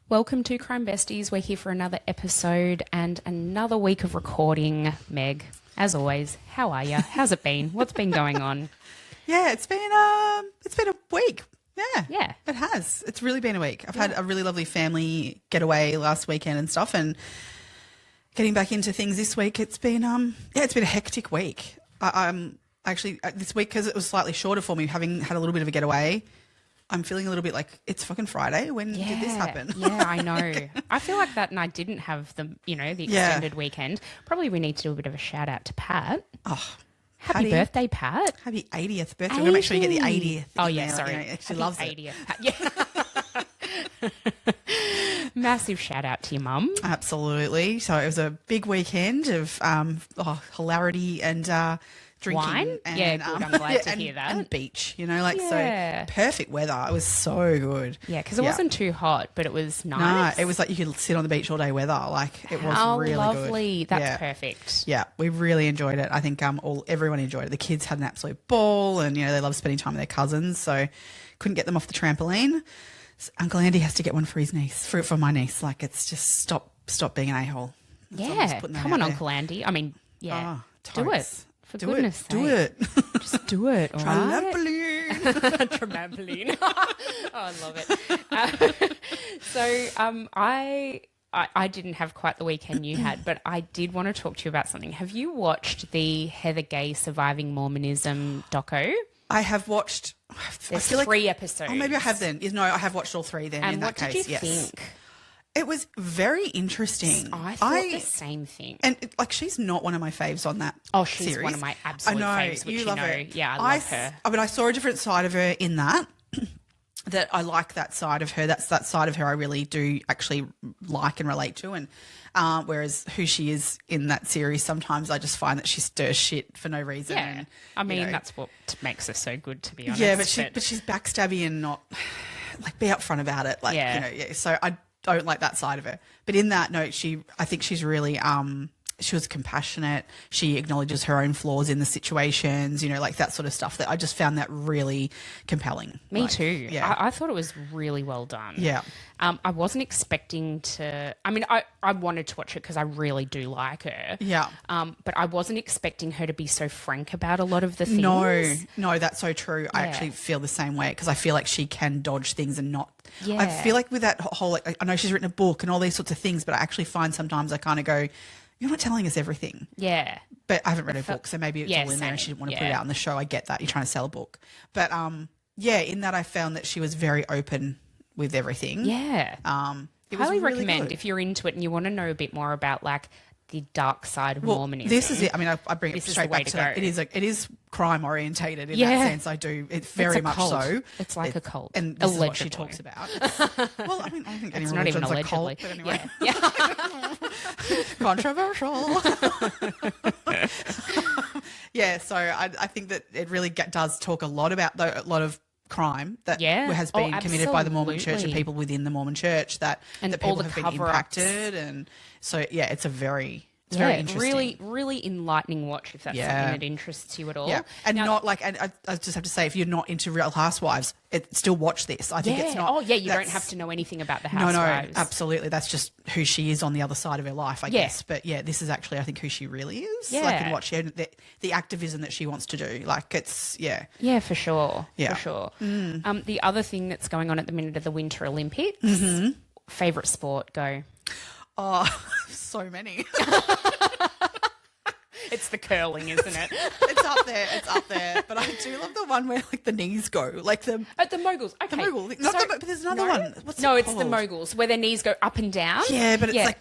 Welcome to Crime Besties. We're here for another episode and another week of recording. Meg, as always, how are you? How's it been? What's been going on? Yeah, it's been a week. Yeah. It has. It's really been a week. I've had a really lovely family getaway last weekend and stuff, and getting back into things this week. It's been it's been a hectic week. Actually this week, because it was slightly shorter for me, having had a little bit of a getaway, I'm feeling a little bit like it's fucking Friday. When did this happen? Yeah, I know. I feel like that, and I didn't have the extended weekend. Probably we need to do a bit of a shout out to Pat. Oh, happy birthday, Pat! Happy 80th birthday. We're going to make sure you get the 80th. Oh yeah, sorry. You know, she loves 80th. Pat. Yeah. Massive shout out to your mum. Absolutely. So it was a big weekend of hilarity and drinking. Wine? And, yeah, good. I'm glad to hear that. And beach, so perfect weather. It was so good. Yeah, because it wasn't too hot, but it was nice. No, it was like you could sit on the beach all day weather. Like it was really lovely. good. That's perfect. Yeah, we really enjoyed it. I think everyone enjoyed it. The kids had an absolute ball, and they love spending time with their cousins. So couldn't get them off the trampoline. So Uncle Andy has to get one for his niece, for my niece. Like it's just stop being an a-hole. Yeah, come on, Uncle Andy. I mean, yeah, do it. For goodness sake. Do it. Just do it, all right? Trampoline. Oh, I love it. I didn't have quite the weekend you had, but I did want to talk to you about something. Have you watched the Heather Gay Surviving Mormonism doco? I have watched. There's 3 episodes. Oh, maybe I have then. No, I have watched all 3 then. And in that case, what did you think? It was very interesting. I thought the same thing. And she's not one of my faves on that she's series. one of my absolute faves, which you love her. Yeah, I love her. I mean, I saw a different side of her in that I like that side of her. That's that side of her I really do actually like and relate to. And whereas who she is in that series, sometimes I just find that she stirs shit for no reason. Yeah. And, I mean, that's what makes her so good, to be honest. Yeah, but she's backstabby and not be upfront about it. So I don't like that side of her. But in that note, I think she's really she was compassionate. She acknowledges her own flaws in the situations, that sort of stuff. That I just found that really compelling. Me too. Yeah. I thought it was really well done. Yeah. I wasn't expecting to. I mean, I wanted to watch it because I really do like her. Yeah. But I wasn't expecting her to be so frank about a lot of the things. No, that's so true. Yeah. I actually feel the same way because I feel like she can dodge things and not. Yeah. I feel like with that whole, I know she's written a book and all these sorts of things, but I actually find sometimes I kind of go, you're not telling us everything. Yeah. But I haven't read her book, so maybe it's all in there and she didn't want to put it out on the show. I get that. You're trying to sell a book. But, in that I found that she was very open with everything. Yeah. It was highly really recommend good. if you're into it and you want to know a bit more about the dark side of Mormonism. This is it. I mean, I bring it straight back to that. It is crime orientated in that sense. I do. It's very much cult. so. It's like a cult. And this is what she talks about. Well, I mean, I think it's not even a allegedly. Cult, but anyway. Yeah. Controversial. So I think that it really does talk a lot about a lot of crime that has been committed by the Mormon Church and people within the Mormon Church that people have been impacted. And so, it's a very... It's very interesting. Really, really enlightening watch if that's something that interests you at all. Yeah. And and I just have to say, if you're not into Real Housewives, still watch this. I think it's not... Oh, yeah, you don't have to know anything about the Housewives. No, absolutely. That's just who she is on the other side of her life, I guess. But, this is actually, I think, who she really is. Yeah. And watch the activism that she wants to do. It's... Yeah. Yeah, for sure. Yeah. For sure. Mm. The other thing that's going on at the minute are the Winter Olympics. Mm-hmm. Favourite sport, go. Oh, so many. It's the curling, isn't it? It's up there. But I do love the one where the knees go, the moguls. Okay, the mogul. But there's another one. What's it's the moguls where their knees go up and down. Yeah, but it's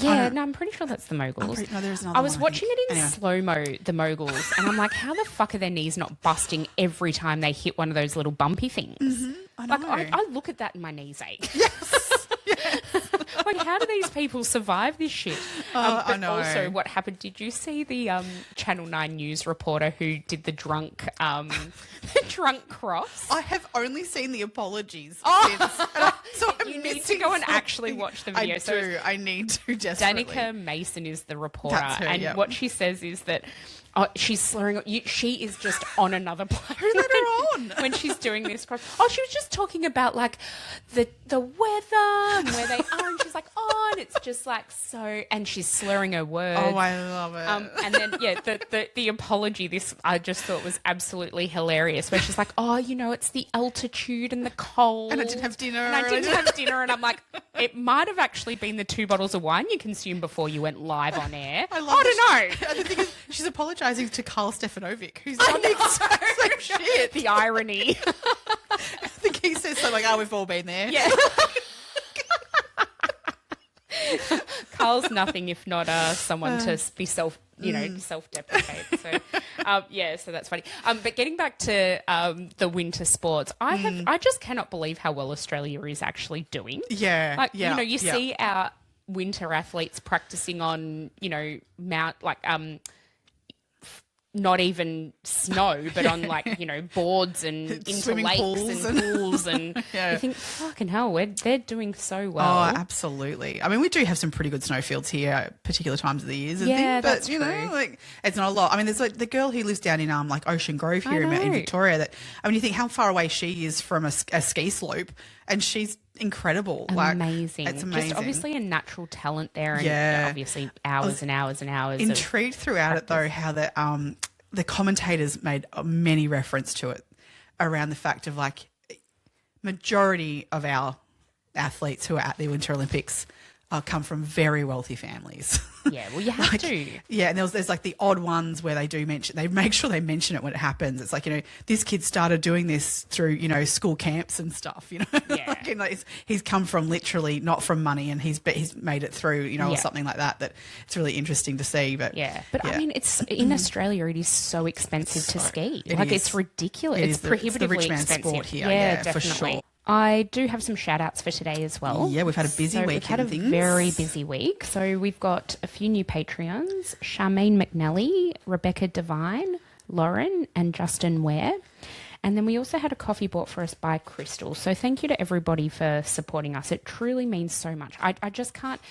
I'm pretty sure that's the moguls. No, there's another. I was watching it in slow mo, the moguls, and I'm like, how the fuck are their knees not busting every time they hit one of those little bumpy things? Mm-hmm. I know. I look at that and my knees ache. Yes. How do these people survive this shit? I know. Also, what happened? Did you see the Channel 9 news reporter who did the drunk cross? I have only seen the apologies since. You need to go and actually watch the video. I need to desperately. Danica Mason is the reporter, and what she says is that she's slurring. She is just on another planet. Who let her on? When she's doing this cross. She was just talking about the weather where they are, and she's like, oh, and it's just like so, and she's slurring her words. Oh, I love it. And then the apology, this I just thought was absolutely hilarious, where she's like, oh, it's the altitude and the cold, And I didn't have dinner. and I didn't have dinner, and I'm like, it might have actually been the 2 bottles of wine you consumed before you went live on air. I don't know. And the thing is, she's apologising to Carl Stefanovic, who's done the exact same shit. The irony. I think he says something like, oh, we've all been there. Yeah. Carl's nothing if not someone to be self-deprecate. So, so that's funny. But getting back to the winter sports, I just cannot believe how well Australia is actually doing. Yeah. You see our winter athletes practicing on, not even snow, but on boards and into Swimming lakes pools and pools, and you think, fucking hell, they're doing so well. Oh, absolutely. I mean, we do have some pretty good snowfields here at particular times of the years, and Yeah, but that's you know, true. like it's not a lot. I mean, there's the girl who lives down in Ocean Grove here in Victoria. That I mean, you think how far away she is from a ski slope, and she's incredible. Amazing. It's amazing. Just obviously a natural talent there, and obviously hours and hours and hours. Intrigued throughout it though how the commentators made many reference to it around the fact of majority of our athletes who are at the Winter Olympics come from very wealthy families. Yeah, well, you have to. Yeah, and there's the odd ones where they make sure they mention it when it happens. It's this kid started doing this through, school camps and stuff, Yeah. He's come from literally not from money, and he's made it through, or something like that. That it's really interesting to see. But I mean, it's in Australia, it is so expensive to ski. It's ridiculous. It's prohibitively the rich man's expensive. sport here. Yeah, for definitely. sure. I do have some shout outs for today as well. Yeah, we've had a busy week. We've had a very busy week. So we've got a few new Patreons: Charmaine McNally, Rebecca Devine, Lauren, and Justin Ware. And then we also had a coffee bought for us by Crystal. So thank you to everybody for supporting us. It truly means so much. I just can't.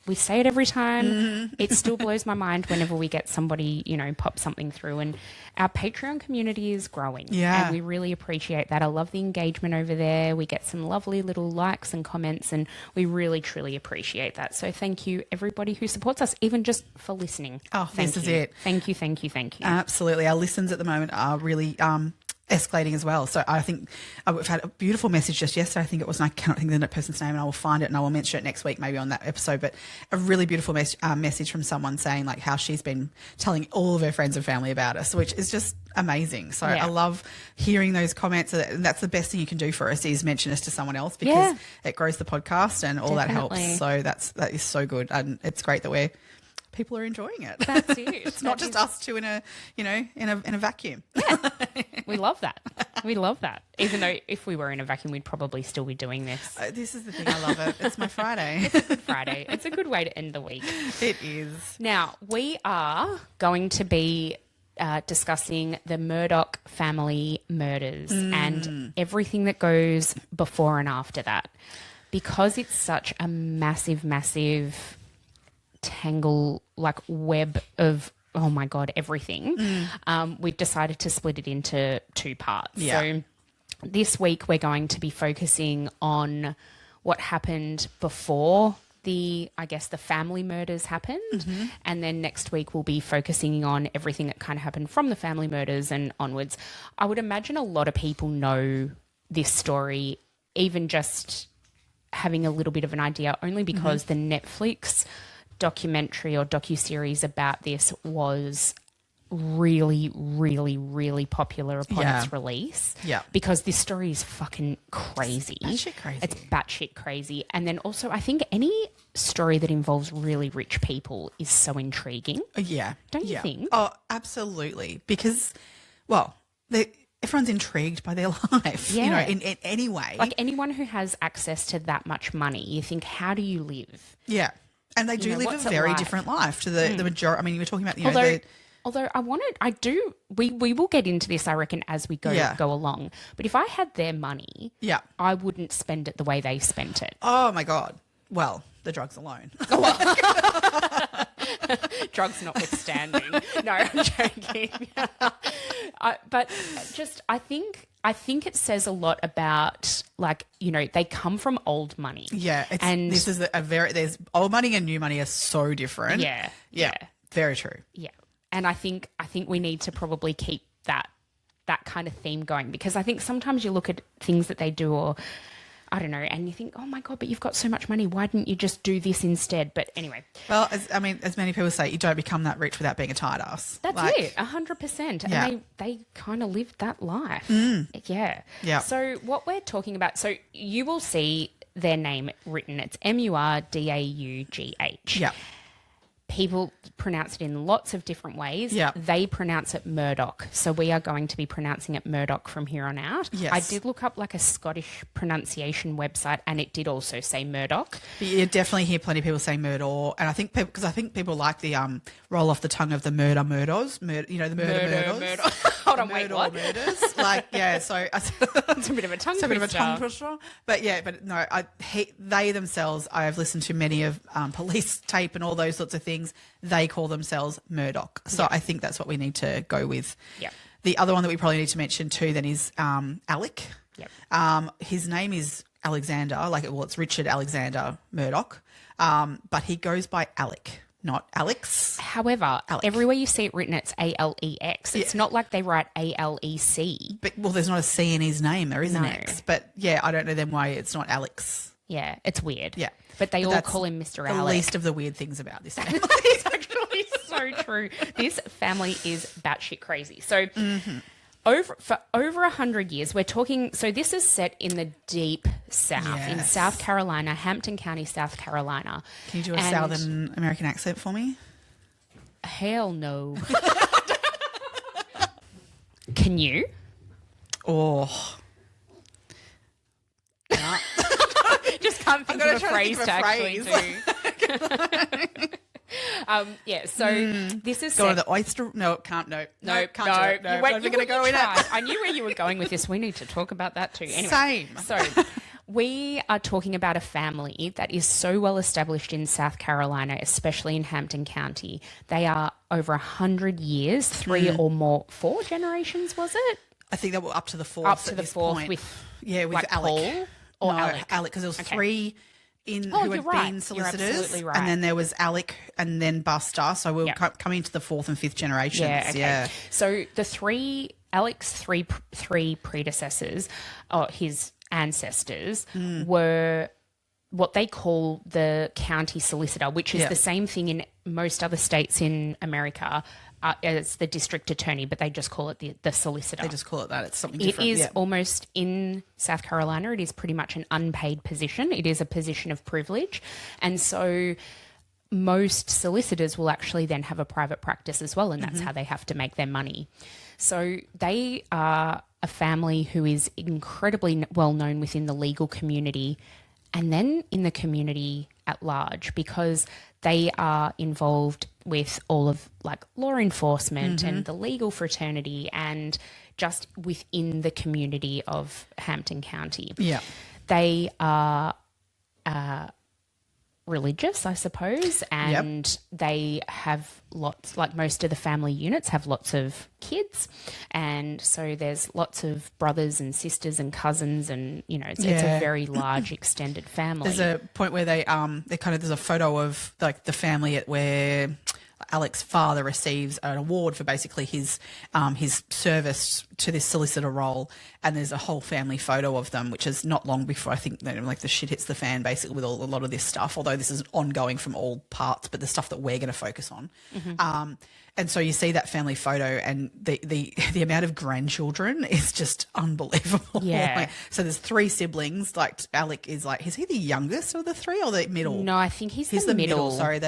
We say it every time. Mm-hmm. It still blows my mind whenever we get somebody, pop something through. And our Patreon community is growing. Yeah. And we really appreciate that. I love the engagement over there. We get some lovely little likes and comments, and we really, truly appreciate that. So thank you, everybody who supports us, even just for listening. Oh, this is it. Thank you, thank you, thank you. Absolutely. Our listens at the moment are really escalating as well. So I think we've had a beautiful message just yesterday. I think it was, and I cannot think of the person's name, and I will find it and I will mention it next week, maybe on that episode. But a really beautiful message from someone saying how she's been telling all of her friends and family about us, which is just amazing. So I love hearing those comments, and that's the best thing you can do for us is mention us to someone else, because it grows the podcast and all that helps. So that is so good, and it's great that people are enjoying it. That's it. It's not just us two in a vacuum. Yeah. We love that. We love that. Even though if we were in a vacuum, we'd probably still be doing this. This is the thing. I love it. It's my Friday. It's a good Friday. It's a good way to end the week. It is. Now, we are going to be discussing the Murdoch family murders and everything that goes before and after that. Because it's such a massive, massive tangle, web of, oh my God, everything. We've decided to split it into 2 parts. Yeah. So this week we're going to be focusing on what happened before the family murders happened. And then next week we'll be focusing on everything that kind of happened from the family murders and onwards. I would imagine a lot of people know this story, even just having a little bit of an idea, only because the Netflix documentary or docuseries about this was really, really, really popular upon its release. Yeah. Because this story is fucking crazy. It's batshit crazy. It's batshit crazy. And then also I think any story that involves really rich people is so intriguing. Yeah. Don't you think? Oh, absolutely. Because, everyone's intrigued by their life, in any way. Anyone who has access to that much money, you think, how do you live? Yeah. And they do live what's a it very like? different life to the majority. I mean, you were talking about, Although we will get into this, I reckon, as we go along. But if I had their money, I wouldn't spend it the way they spent it. Oh my God. Well, the drugs alone. Drugs notwithstanding. No, I'm joking. But just, I think it says a lot about, like, you know, they come from old money. Yeah. And this is there's old money and new money are so different. Yeah. Very true. Yeah. And I think we need to probably keep that kind of theme going, because I think sometimes you look at things that they do, or I don't know, and you think, oh my God, but you've got so much money. Why didn't you just do this instead? But anyway. Well, as many people say, you don't become that rich without being a tight ass. That's it, 100%. Yeah. And they kind of lived that life. Yeah. Yeah. So what we're talking about, so you will see their name written. It's Murdaugh. Yeah. People pronounce it in lots of different ways. Yeah. They pronounce it Murdoch. So we are going to be pronouncing it Murdoch from here on out. Yes. I did look up like a Scottish pronunciation website, and it did also say Murdoch. But you definitely hear plenty of people say Murdaugh, and I think people like the roll off the tongue of the Murdaughs, you know, the Murdaughs. Hold on, wait, what? Murders. Like, yeah, so It's a bit of a tongue twister. But yeah, but no, they themselves, I have listened to many of police tape and all those sorts of things. They call themselves Murdoch. So I think that's what we need to go with. Yeah. The other one that we probably need to mention too then is Alec. Yep. His name is Alexander, it's Richard Alexander Murdoch, but he goes by Alec, not Alex. However, Alec. everywhere you see it written, it's Alex. It's not like they write ALEC. But, well, there's not a C in his name. There is an No. X. But, yeah, I don't know then why it's not Alex. Yeah, it's weird. Yeah. But they all that's call him Mr. The Alec. least of the weird things about this family. It's actually so true. This family is batshit crazy. So for over 100 years, we're talking, so this is set in the deep South, in Yes. South Carolina, Hampton County, South Carolina. Can you do a Southern American accent for me? Hell no. Can you? Oh. Just can't think of a phrase to actually phrase. do. This is Go set... to the oyster. No, can't. No, can't do it. No, You went, I'm not going to go in tried. it. I knew where you were going with this. We need to talk about that too. Anyway, Same. So we are talking about a family that is so well established in South Carolina, especially in Hampton County. They are over 100 years, 4 generations, was it? I think they were up to the fourth. Up to at the this fourth point. with with Alec. Paul or No, Alec? Alec, because there was Okay. 3 who you're had right. been You're solicitors, absolutely right. and then there was Alec, and then Buster. So we were coming to the 4th and 5th generations. Yeah, okay. Yeah. So Alec's three predecessors, or his ancestors, were what they call the county solicitor, which is the same thing in most other states in America as the district attorney, but they just call it the solicitor. They just call it that. It's something It different. is almost, in South Carolina, it is pretty much an unpaid position. It is a position of privilege. And so most solicitors will actually then have a private practice as well, and that's how they have to make their money. So they are a family who is incredibly well known within the legal community and then in the community at large, because they are involved with all of like law enforcement and the legal fraternity and just within the community of Hampton County. Yeah. They are religious, I suppose, and they have lots, like most of the family units have lots of kids, and so there's lots of brothers and sisters and cousins, and it's a very large extended family. There's a point where there's a photo of like the family where Alec's father receives an award for basically his service to this solicitor role, and there's a whole family photo of them, which is not long before I think the shit hits the fan basically with a lot of this stuff. Although this is ongoing from all parts, but the stuff that we're going to focus on. And so you see that family photo, and the amount of grandchildren is just unbelievable. Yeah. So there's 3 siblings. Like Alec is he the youngest of the 3 or the middle? No, I think he's the middle. Sorry,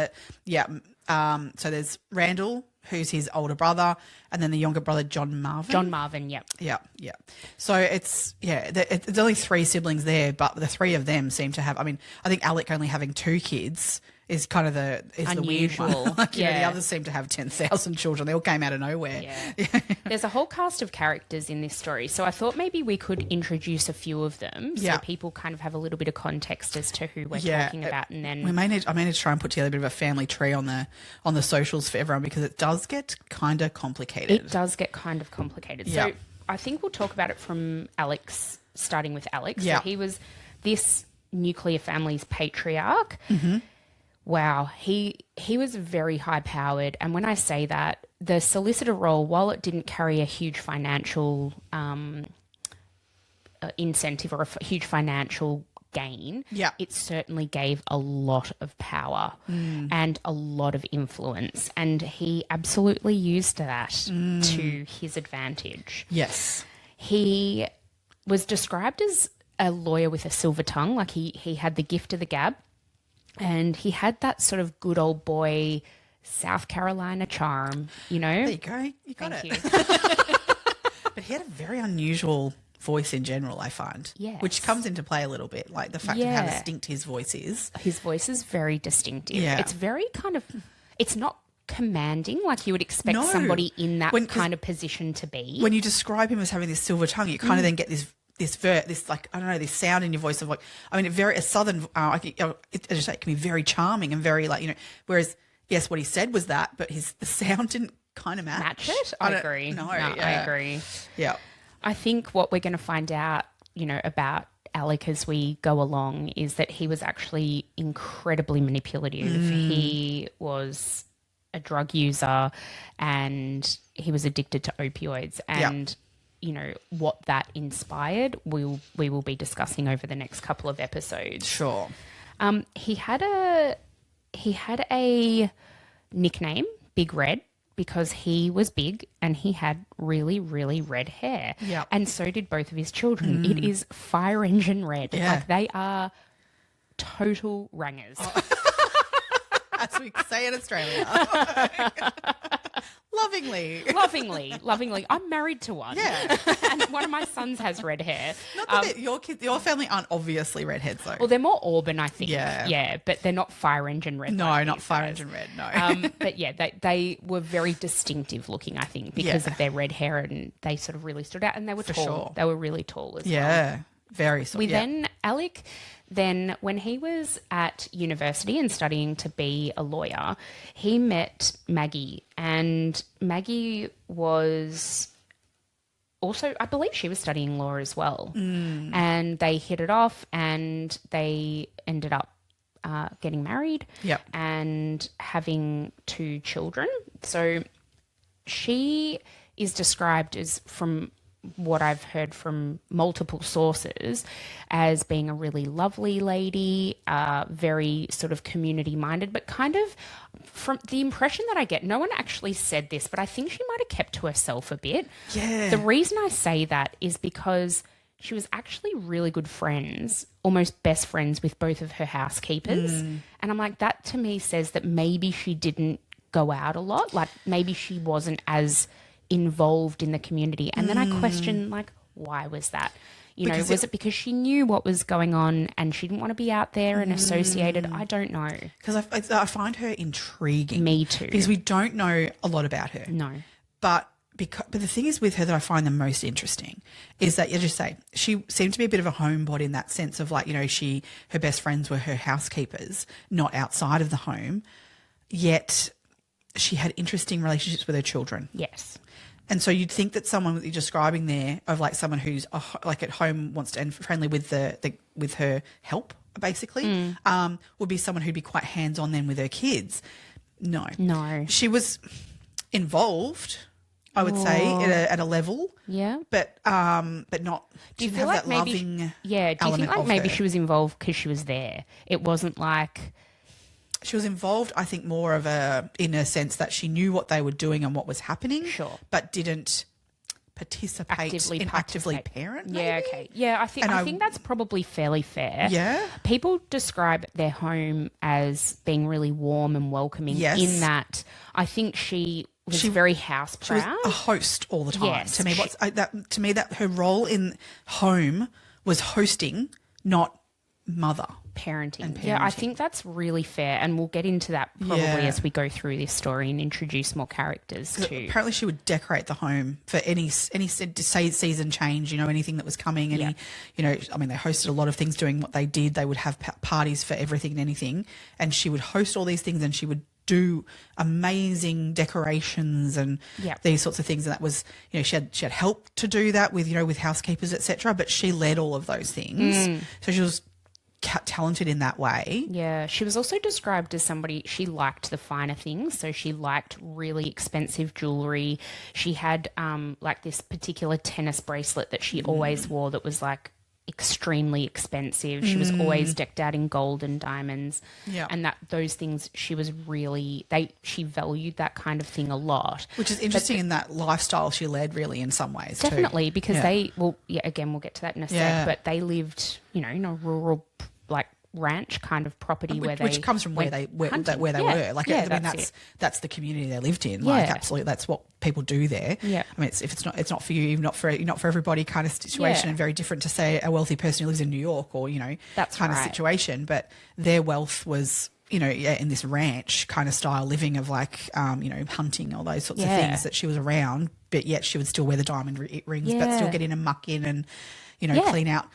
so there's Randall, who's his older brother, and then the younger brother, John Marvin. John Marvin, yep. Yeah. So it's only 3 siblings there, but the 3 of them seem to have, I think Alec only having 2 kids is kind of the weird one. Unusual. Like, you know, the Yeah. others seem to have 10,000 children. They all came out of nowhere. Yeah. There's a whole cast of characters in this story, so I thought maybe we could introduce a few of them so Yeah. people kind of have a little bit of context as to who we're Yeah. talking about, and then I may need to try and put together a bit of a family tree on the socials for everyone, because it does get kind of complicated. it does get kind of complicated. Yeah. So I think we'll talk about it from Alex, starting with Alex. Yeah. So he was this nuclear family's patriarch. Mm-hmm. Wow, he was very high powered, and when I say that, the solicitor role, while it didn't carry a huge financial incentive or a huge financial gain, Yeah. it certainly gave a lot of power and a lot of influence, and he absolutely used that to his advantage. Yes. He was described as a lawyer with a silver tongue, like he had the gift of the gab, and he had that sort of good old boy South Carolina charm, you know. There you go. You got Thank it. you. But he had a very unusual voice in general, I find. Yes. Which comes into play a little bit, like the fact of how Yeah. distinct his voice is. His voice is very distinctive. Yeah. It's very kind of, it's not commanding like you would expect No. somebody in that 'Cause kind of position to be. When you describe him as having this silver tongue, you kind of then get this like, I don't know, this sound in your voice of like, I mean, a southern, as you say, it can be very charming and very like, you know, whereas, yes, what he said was that, but the sound didn't kind of Match it? I agree. No, I yeah. agree. Yeah. I think what we're going to find out, you know, about Alec as we go along is that he was actually incredibly manipulative. He was a drug user and he was addicted to opioids, and you know what that inspired we will be discussing over the next couple of episodes. Sure. He had a nickname, Big Red, because he was big and he had really, really red hair. Yep. And so did both of his children. It is fire engine red. Yeah. Like, they are total rangers. As we say in Australia. Lovingly. I'm married to one. Yeah. And one of my sons has red hair. Not that your family aren't obviously redheads, though. Well, they're more auburn, I think. Yeah. Yeah, but they're not fire engine red. No, like not these fire guys. engine red, no. But yeah, they were very distinctive looking, I think, because Yeah. of their red hair, and they sort of really stood out, and they were tall. sure. They were really tall as well. Yeah. Very so. Alec, when he was at university and studying to be a lawyer, he met Maggie, and Maggie was also, I believe she was studying law as well. And they hit it off, and they ended up getting married Yep. and having 2 children. So she is described as, from what I've heard from multiple sources, as being a really lovely lady, very sort of community minded, but kind of, from the impression that I get, no one actually said this, but I think she might have kept to herself a bit. Yeah. The reason I say that is because she was actually really good friends, almost best friends, with both of her housekeepers. And I'm like, that to me says that maybe she didn't go out a lot. Like, maybe she wasn't as involved in the community. And then I question, like, why was that? You know, was it because she knew what was going on and she didn't want to be out there and associated? I don't know. Because I find her intriguing. Me too. Because we don't know a lot about her. No. But the thing is with her that I find the most interesting is that, as you say, she seemed to be a bit of a homebody in that sense of, like, you know, her best friends were her housekeepers, not outside of the home, yet she had interesting relationships with her children. Yes. And so you'd think that someone that you're describing there, of like someone who's like at home, wants to, and friendly with with her help, basically, would be someone who'd be quite hands on then with her kids. No, she was involved, I would say, at a level. Yeah. But not. Do you didn't feel have like that maybe? loving Do you think element like of maybe her. she was involved because she was there? It wasn't like. She was involved, I think, more of in a sense that she knew what they were doing and what was happening, Sure, but didn't actively parent. Yeah, maybe? okay. Yeah, I think that's probably fairly fair. Yeah. People describe their home as being really warm and welcoming. Yes. In that, I think she was very house She was proud. a host all the time. Yes. To me, that her role in home was hosting, not mother. parenting. Yeah, I think that's really fair, and we'll get into that probably as we go through this story and introduce more characters too. Apparently she would decorate the home for any season change, anything that was coming. They hosted a lot of things doing what they did. They would have parties for everything and anything, and she would host all these things, and she would do amazing decorations and these sorts of things. And that was, she had help to do that with housekeepers, etc. But she led all of those things. So she was talented in that way. Yeah, she was also described as somebody, she liked the finer things, so she liked really expensive jewellery. She had like this particular tennis bracelet that she always wore that was like extremely expensive. She was always decked out in gold and diamonds. Yeah. And those things she was really she valued that kind of thing a lot. Which is interesting in that lifestyle she led really in some ways too. Definitely, because again, we'll get to that in a sec, but they lived, in a rural like ranch kind of property which comes from where they were. Like that's the community they lived in. Like absolutely, that's what people do there. Yeah, I mean, if it's not for you, not for everybody kind of situation, and very different to say a wealthy person who lives in New York or that kind of situation. But their wealth was in this ranch kind of style living of like hunting, all those sorts of things that she was around, but yet she would still wear the diamond rings, but still get in and muck in and clean out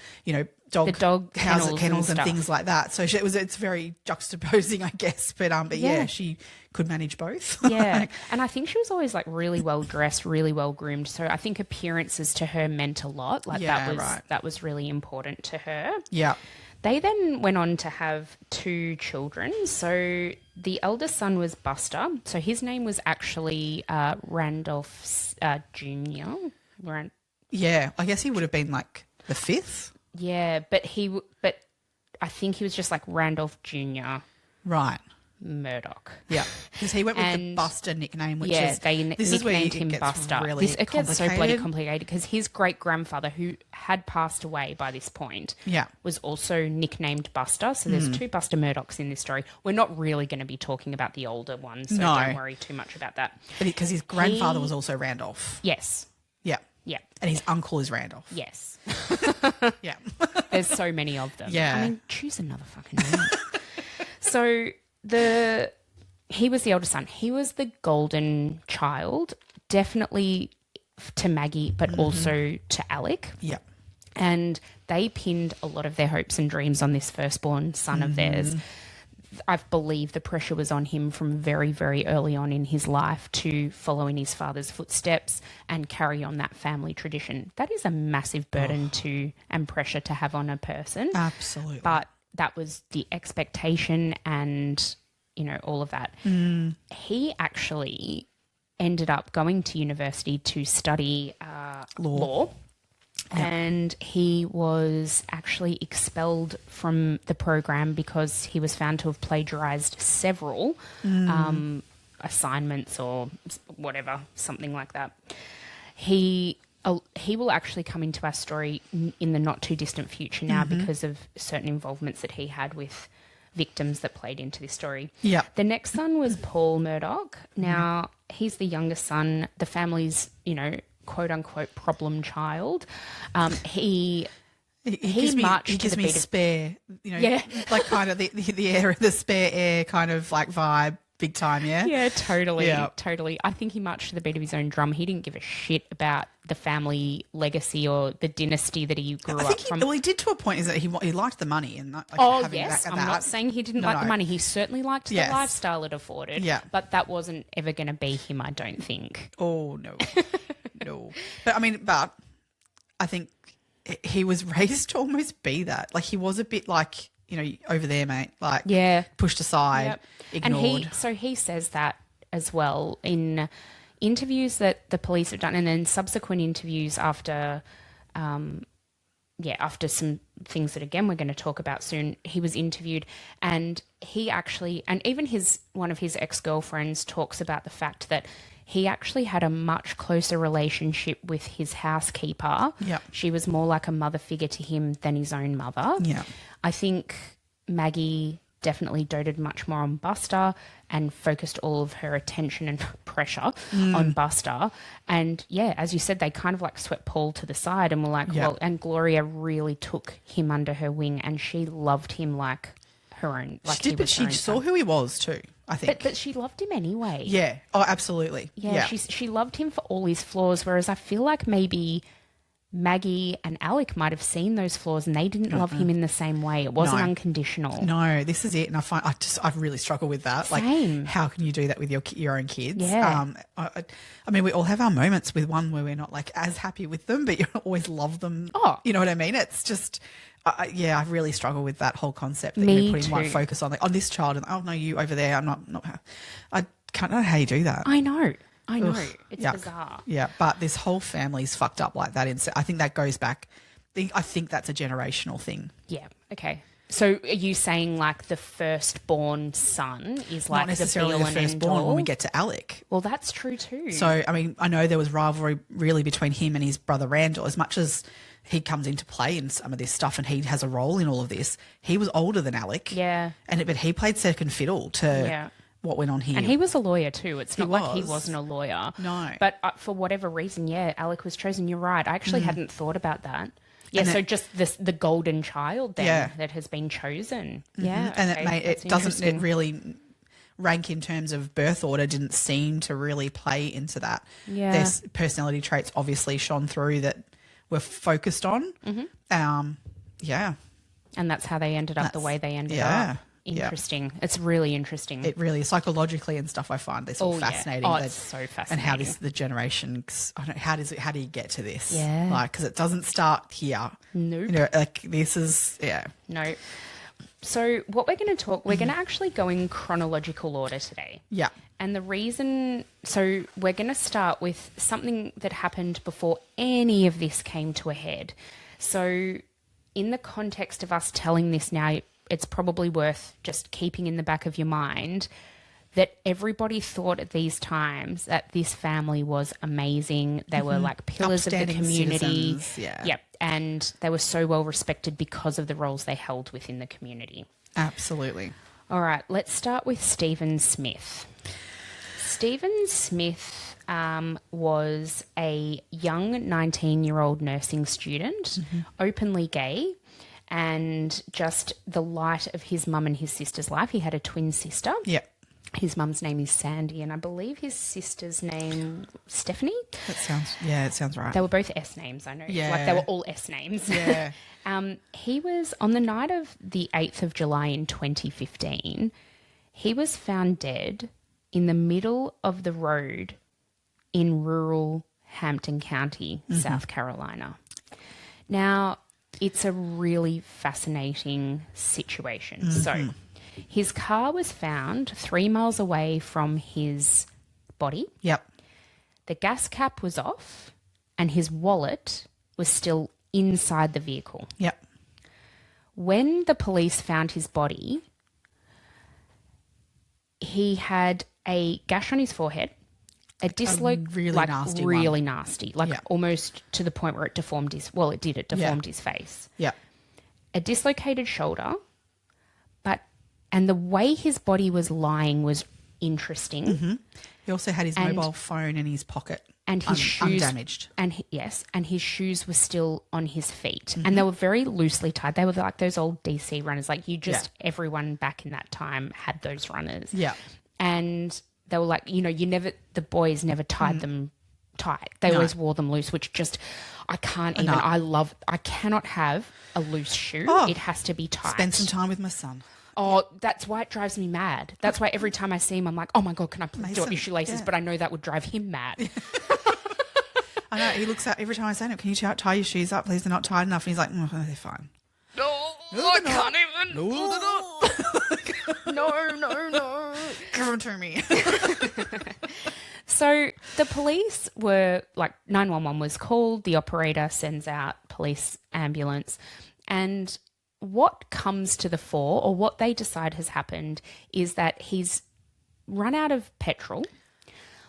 dog kennels and things like that. So it's very juxtaposing, I guess. But she could manage both. Yeah, and I think she was always like really well dressed, really well groomed. So I think appearances to her meant a lot. Like that was really important to her. Yeah. They then went on to have 2 children. So the eldest son was Buster. So his name was actually Randolph Jr. Yeah, I guess he would have been like the 5th. Yeah, but I think he was just like Randolph Jr. Right. Murdoch. Yeah, because he went with the Buster nickname, which is they nicknamed him Buster. Really it gets so bloody complicated because his great grandfather, who had passed away by this point, was also nicknamed Buster. So there's 2 Buster Murdochs in this story. We're not really going to be talking about the older one, so don't worry too much about that. But because his grandfather was also Randolph. Yes. Yeah. Yeah. And his uncle is Randolph. Yes. Yeah. There's so many of them. Yeah. I mean, choose another fucking name. So he was the older son. He was the golden child, definitely to Maggie, but also to Alec. Yeah. And they pinned a lot of their hopes and dreams on this firstborn son of theirs. I believe the pressure was on him from very, very early on in his life to follow in his father's footsteps and carry on that family tradition. That is a massive burden and pressure to have on a person. Absolutely. But that was the expectation and, all of that. He actually ended up going to university to study law. And he was actually expelled from the program because he was found to have plagiarized several assignments or whatever, something like that. He will actually come into our story in the not too distant future now because of certain involvements that he had with victims that played into this story. Yeah. The next son was Paul Murdoch. Now, he's the youngest son. The family's, quote unquote problem child. He marched to the beat of spare, like kind of the air, the spare air kind of like vibe, big time, yeah? Yeah, totally. Yeah. Totally. I think he marched to the beat of his own drum. He didn't give a shit about the family legacy or the dynasty that he grew up from. Well, he did to a point is that he liked the money and yes, I'm not saying he didn't like the money. He certainly liked the lifestyle it afforded. Yeah. But that wasn't ever going to be him, I don't think. Oh, no. No. But I think he was raised to almost be that. Like he was a bit like, over there, mate. Like pushed aside, ignored. And he says that as well in interviews that the police have done and then subsequent interviews after after some things that again we're going to talk about soon. He was interviewed and he actually, and even one of his ex-girlfriends talks about the fact that he actually had a much closer relationship with his housekeeper. Yeah. She was more like a mother figure to him than his own mother. Yeah. I think Maggie definitely doted much more on Buster and focused all of her attention and pressure on Buster. And yeah, as you said, they kind of like swept Paul to the side and were like, well, and Gloria really took him under her wing and she loved him like her own. Like She did, but she saw who he was too, I think. But she loved him anyway. Yeah. Oh, absolutely. Yeah. She loved him for all his flaws, whereas I feel like maybe Maggie and Alec might have seen those flaws and they didn't love him in the same way. It wasn't unconditional. No, this is it. And I really struggle with that. Same. Like, how can you do that with your own kids? Yeah. I mean, we all have our moments with one where we're not like as happy with them, but you always love them. Oh. You know what I mean? It's just, I really struggle with that whole concept that Me you're putting one too. focus on, like, on this child and, oh, no, you over there. I can't know how you do that. I know. Ugh, It's yuck. bizarre. Yeah, but this whole family's fucked up like that. I think that goes back. I think that's a generational thing. Yeah. Okay. So are you saying like the firstborn son is like Not necessarily the the be all and end firstborn all? when we get to Alec. Well, that's true too. So, I mean, I know there was rivalry really between him and his brother Randall. As much as he comes into play in some of this stuff and he has a role in all of this, he was older than Alec. Yeah. But he played second fiddle to what went on here. And he was a lawyer too. It's not like he was. wasn't a lawyer. No. But for whatever reason, Alec was chosen. You're right. I actually hadn't thought about that. Yeah, And so just the golden child then that has been chosen. Yeah. And okay, it doesn't it really rank in terms of birth order, didn't seem to really play into that. Yeah. There's personality traits obviously shone through that were focused on. Yeah. And that's how they ended up the way they ended yeah. up. Interesting. It's really interesting. It really is. Psychologically and stuff, I find this all fascinating. Oh, it's so fascinating. And how the generations, how do you get to this? Yeah. Like, because it doesn't start here. Nope. You know, like this is, No. So what we're going to we're going to actually go in chronological order today. Yeah. And the reason, so we're going to start with something that happened before any of this came to a head. So in the context of us telling this now, it's probably worth just keeping in the back of your mind that everybody thought at these times that this family was amazing. They were like pillars of the Upstanding community. citizens, yeah. Yep. And they were so well respected because of the roles they held within the community. Absolutely. All right, let's start with Stephen Smith. Stephen Smith was a young 19-year-old nursing student, openly gay, and just the light of his mum and his sister's life. He had a twin sister. Yeah. His mum's name is Sandy, and I believe his sister's name Stephanie. It sounds right. They were both S names, I know. Yeah. Like they were all S names. Yeah. He was, on the night of the 8th of July in 2015, he was found dead in the middle of the road in rural Hampton County, South Carolina. Now, it's a really fascinating situation. So, his car was found 3 miles away from his body. Yep. The gas cap was off and his wallet was still inside the vehicle. Yep. When the police found his body, he had a gash on his forehead, a really nasty one. really nasty, like Yeah. almost to the point where it deformed his, it deformed his face. Yep. A dislocated shoulder, and the way his body was lying was interesting. He also had his mobile phone in his pocket. And his shoes undamaged. and his shoes were still on his feet, and they were very loosely tied. They were like those old DC runners. Like everyone back in that time had those runners. Yeah. And they were like, the boys never tied them tight. They always wore them loose, which just, I can't even. I cannot have a loose shoe. Oh. It has to be tight. Spend some time with my son. Oh, that's why it drives me mad. That's why every time I see him, I'm like, oh my God, can I please do up your shoelaces? Yeah. But I know that would drive him mad. I know. He looks at every time I say to him, can you tie your shoes up, please? They're not tied enough. And he's like, they're fine. No, I can't even. No. Give them to me. So the police were like, 911 was called. The operator sends out police ambulance. And what comes to the fore, or what they decide has happened, is that he's run out of petrol,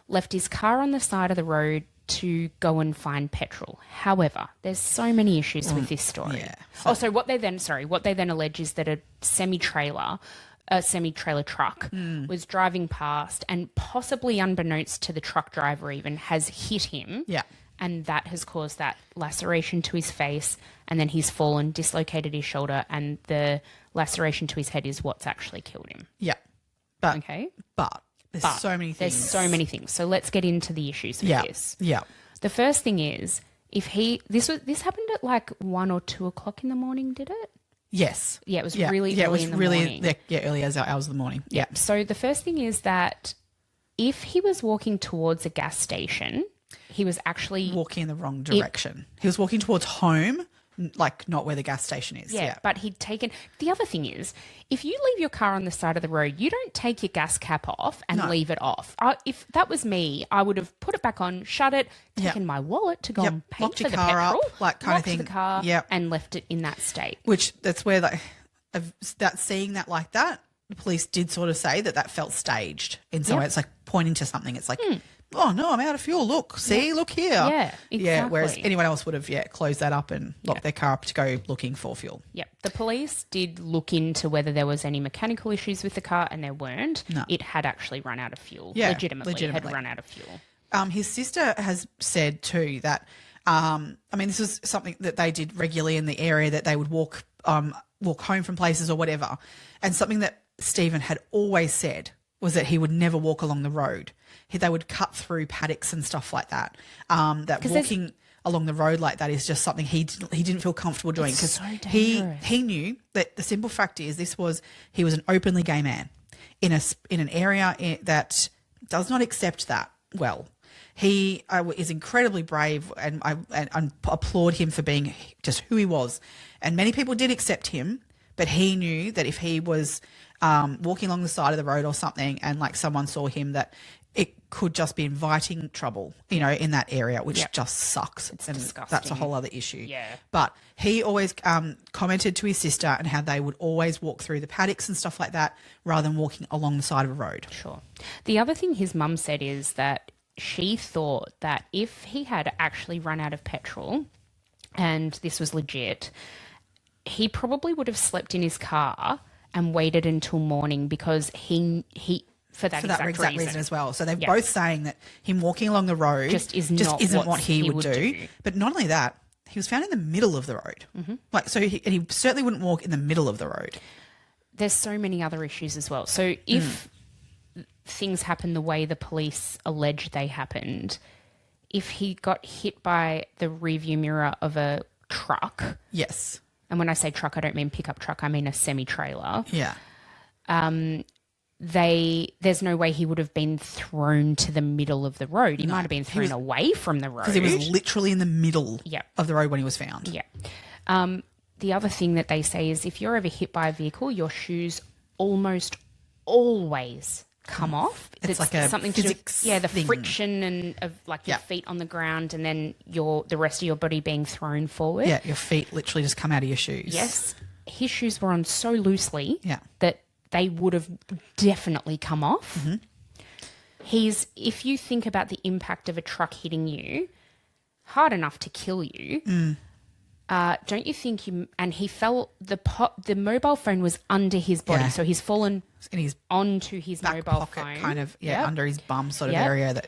left his car on the side of the road to go and find petrol. However, there's so many issues with this story. yeah. So what they then allege is that a semi-trailer a semi-trailer truck was driving past and possibly unbeknownst to the truck driver even has hit him. Yeah. And that has caused that laceration to his face, and then he's fallen, dislocated his shoulder, and the laceration to his head is what's actually killed him. Yeah. But there's so many things. There's so many things. So let's get into the issues with this. Yeah. The first thing is, this happened at like 1 or 2 o'clock in the morning, did it? Yes. Yeah, it was really early in the morning. Early as hours of the morning. Yeah. So the first thing is that if he was walking towards a gas station, he was actually walking in the wrong direction. He was walking towards home, like not where the gas station is. Yeah, but he'd taken... The other thing is, if you leave your car on the side of the road, you don't take your gas cap off and leave it off. If that was me, I would have put it back on, shut it, taken my wallet to go and pay Locked for your the car petrol, up, like kind of thing. the car, and left it in that state. Which that's where seeing that like that, the police did sort of say that felt staged in some way. It's like pointing to something. It's like... Oh, no, I'm out of fuel. Look, see, look here. Yeah, exactly. Yeah, whereas anyone else would have, closed that up and locked their car up to go looking for fuel. Yep. The police did look into whether there was any mechanical issues with the car, and there weren't. No. It had actually run out of fuel. Yeah, legitimately had run out of fuel. His sister has said too that, this is something that they did regularly in the area, that they would walk home from places or whatever. And something that Stephen had always said was that he would never walk along the road. They would cut through paddocks and stuff like that. That walking along the road like that is just something he didn't feel comfortable doing, because so he knew that the simple fact is he was an openly gay man in an area that does not accept that well. He is incredibly brave, and I applaud him for being just who he was. And many people did accept him, but he knew that if he was walking along the side of the road or something and like someone saw him, that it could just be inviting trouble, in that area, which just sucks. It's and disgusting. That's a whole other issue. Yeah. But he always commented to his sister and how they would always walk through the paddocks and stuff like that rather than walking along the side of a road. Sure. The other thing his mum said is that she thought that if he had actually run out of petrol and this was legit, he probably would have slept in his car and waited until morning, because he for that exact reason as well. So they're both saying that him walking along the road just isn't what he would do. But not only that, he was found in the middle of the road. Mm-hmm. He certainly wouldn't walk in the middle of the road. There's so many other issues as well. So if things happen the way the police allege they happened, if he got hit by the rearview mirror of a truck. Yes. And when I say truck, I don't mean pickup truck, I mean a semi-trailer. Yeah. There's no way he would have been thrown to the middle of the road. He might have been thrown away from the road. Because he was literally in the middle of the road when he was found. Yeah. The other thing that they say is if you're ever hit by a vehicle, your shoes almost always come off. It's like a something physics to do, the thing. friction and of like your feet on the ground, and then the rest of your body being thrown forward. Yeah, your feet literally just come out of your shoes. Yes. His shoes were on so loosely that they would have definitely come off. Mm-hmm. If you think about the impact of a truck hitting you, hard enough to kill you. Don't you think and he fell, the mobile phone was under his body, so he's fallen in his onto his back mobile pocket, phone. kind of, under his bum sort of area.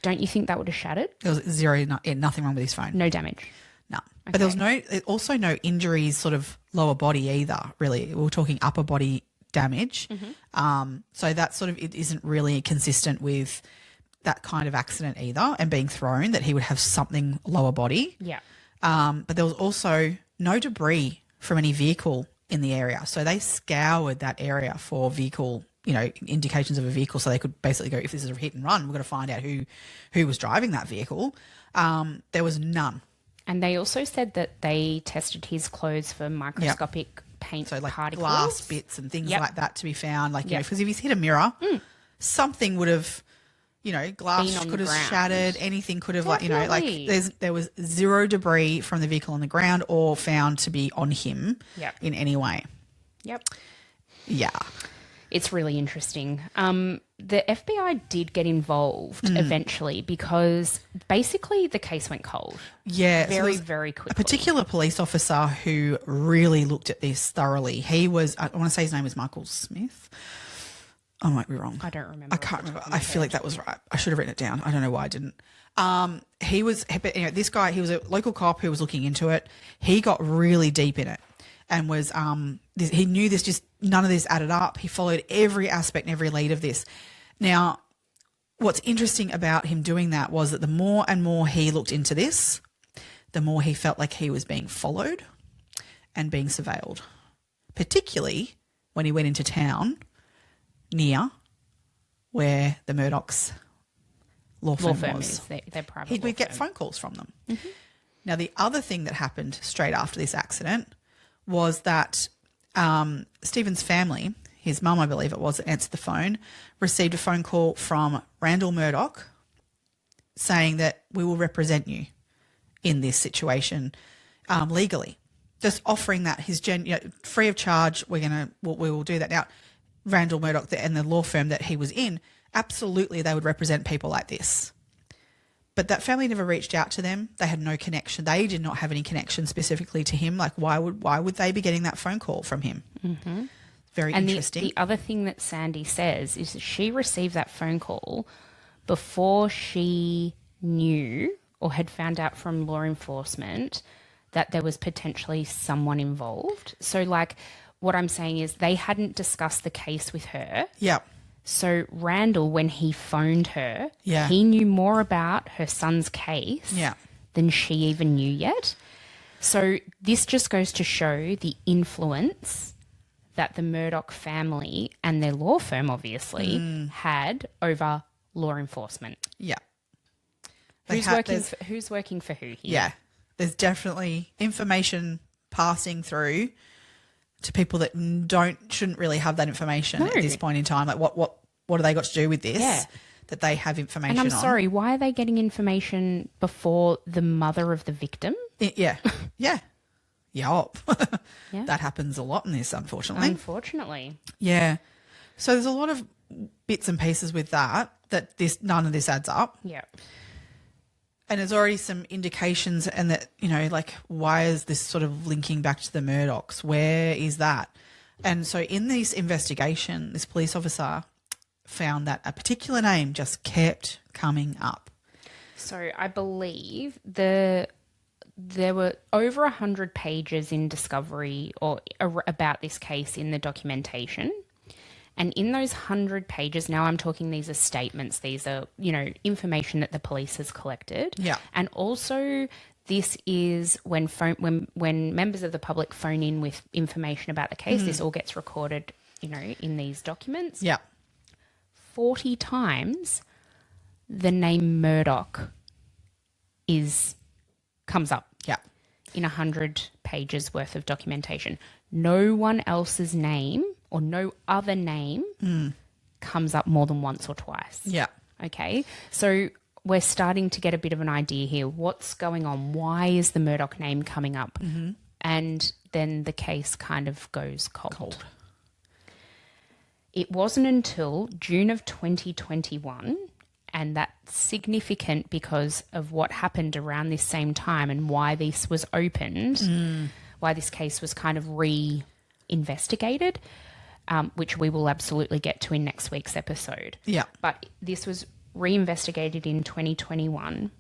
Don't you think that would have shattered? There was nothing wrong with his phone. No damage. No. Okay. But there was also no injuries sort of lower body either, really. We were talking upper body damage. Mm-hmm. So that sort of, it isn't really consistent with that kind of accident either, and being thrown, that he would have something lower body. Yeah. But there was also no debris from any vehicle in the area. So they scoured that area for vehicle, indications of a vehicle, so they could basically go, if this is a hit and run, we're going to find out who was driving that vehicle. There was none. And they also said that they tested his clothes for microscopic paint particles. Glass bits and things like that to be found. Because if he's hit a mirror, something would have, glass could have shattered, anything could have, there was zero debris from the vehicle on the ground or found to be on him in any way. Yep. Yeah. It's really interesting. The FBI did get involved eventually because basically the case went cold. Yeah. Very, very quickly. A particular police officer who really looked at this thoroughly. He was, I want to say his name was Michael Smith. I might be wrong. I don't remember. I can't remember. I feel like that was right. I should have written it down. I don't know why I didn't. He was, this guy, he was a local cop who was looking into it. He got really deep in it and was, he knew this, just none of this added up. He followed every aspect and every lead of this. Now, what's interesting about him doing that was that the more and more he looked into this, the more he felt like he was being followed and being surveilled, particularly when he went into town near where the Murdoch's law firm was. Is their private He law would get firm. phone calls from them. Mm-hmm. Now, the other thing that happened straight after this accident was that Stephen's family, his mum, I believe it was, that answered the phone, received a phone call from Randall Murdoch saying that we will represent you in this situation legally. Just offering that free of charge. We will do that. Now, Randall Murdoch and the law firm that he was in, absolutely they would represent people like this. But that family never reached out to them. They had no connection. They did not have any connection specifically to him. Like, why would they be getting that phone call from him? Mm-hmm. Very interesting. The other thing that Sandy says is that she received that phone call before she knew or had found out from law enforcement that there was potentially someone involved. So, like, what I'm saying is they hadn't discussed the case with her. Yeah. So Randall, when he phoned her, Yeah. he knew more about her son's case than she even knew yet. So this just goes to show the influence that the Murdoch family and their law firm obviously had over law enforcement. Yeah. Who's working for who here? Yeah. There's definitely information passing through to people that shouldn't really have that information at this point in time. Like, what have they got to do with this? Yeah. That they have information And I'm on. sorry, why are they getting information before the mother of the victim? Yeah. Yeah. Yup. Yeah. That happens a lot in this, unfortunately. Unfortunately. Yeah. So there's a lot of bits and pieces with that none of this adds up. Yeah. And there's already some indications and that, like, why is this sort of linking back to the Murdochs? Where is that? And so in this investigation, this police officer found that a particular name just kept coming up. So I believe there were over 100 pages in discovery or about this case in the documentation. And in those 100 pages, now I'm talking these are statements, these are, information that the police has collected. Yeah. And also this is when members of the public phone in with information about the case, this all gets recorded, in these documents. Yeah. 40 times the name Murdoch comes up. Yeah. In 100 pages worth of documentation. No one else's name or no other name comes up more than once or twice. Yeah. Okay. So we're starting to get a bit of an idea here. What's going on? Why is the Murdoch name coming up? Mm-hmm. And then the case kind of goes cold. It wasn't until June of 2021, and that's significant because of what happened around this same time and why this was opened, why this case was kind of reinvestigated, which we will absolutely get to in next week's episode. Yeah. But this was reinvestigated in 2021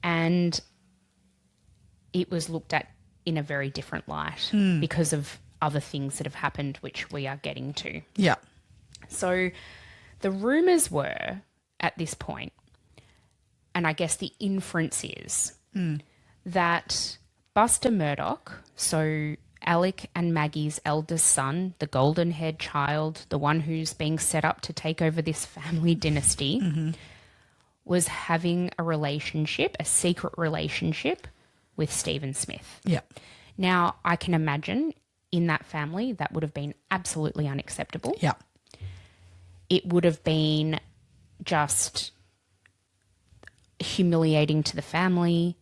and it was looked at in a very different light because of other things that have happened, which we are getting to. Yeah. So the rumours were at this point, and I guess the inference is that Buster Murdoch, so Alec and Maggie's eldest son, the golden-haired child, the one who's being set up to take over this family dynasty, was having a secret relationship with Stephen Smith. Yeah. Now, I can imagine in that family that would have been absolutely unacceptable. Yeah. It would have been just humiliating to the family.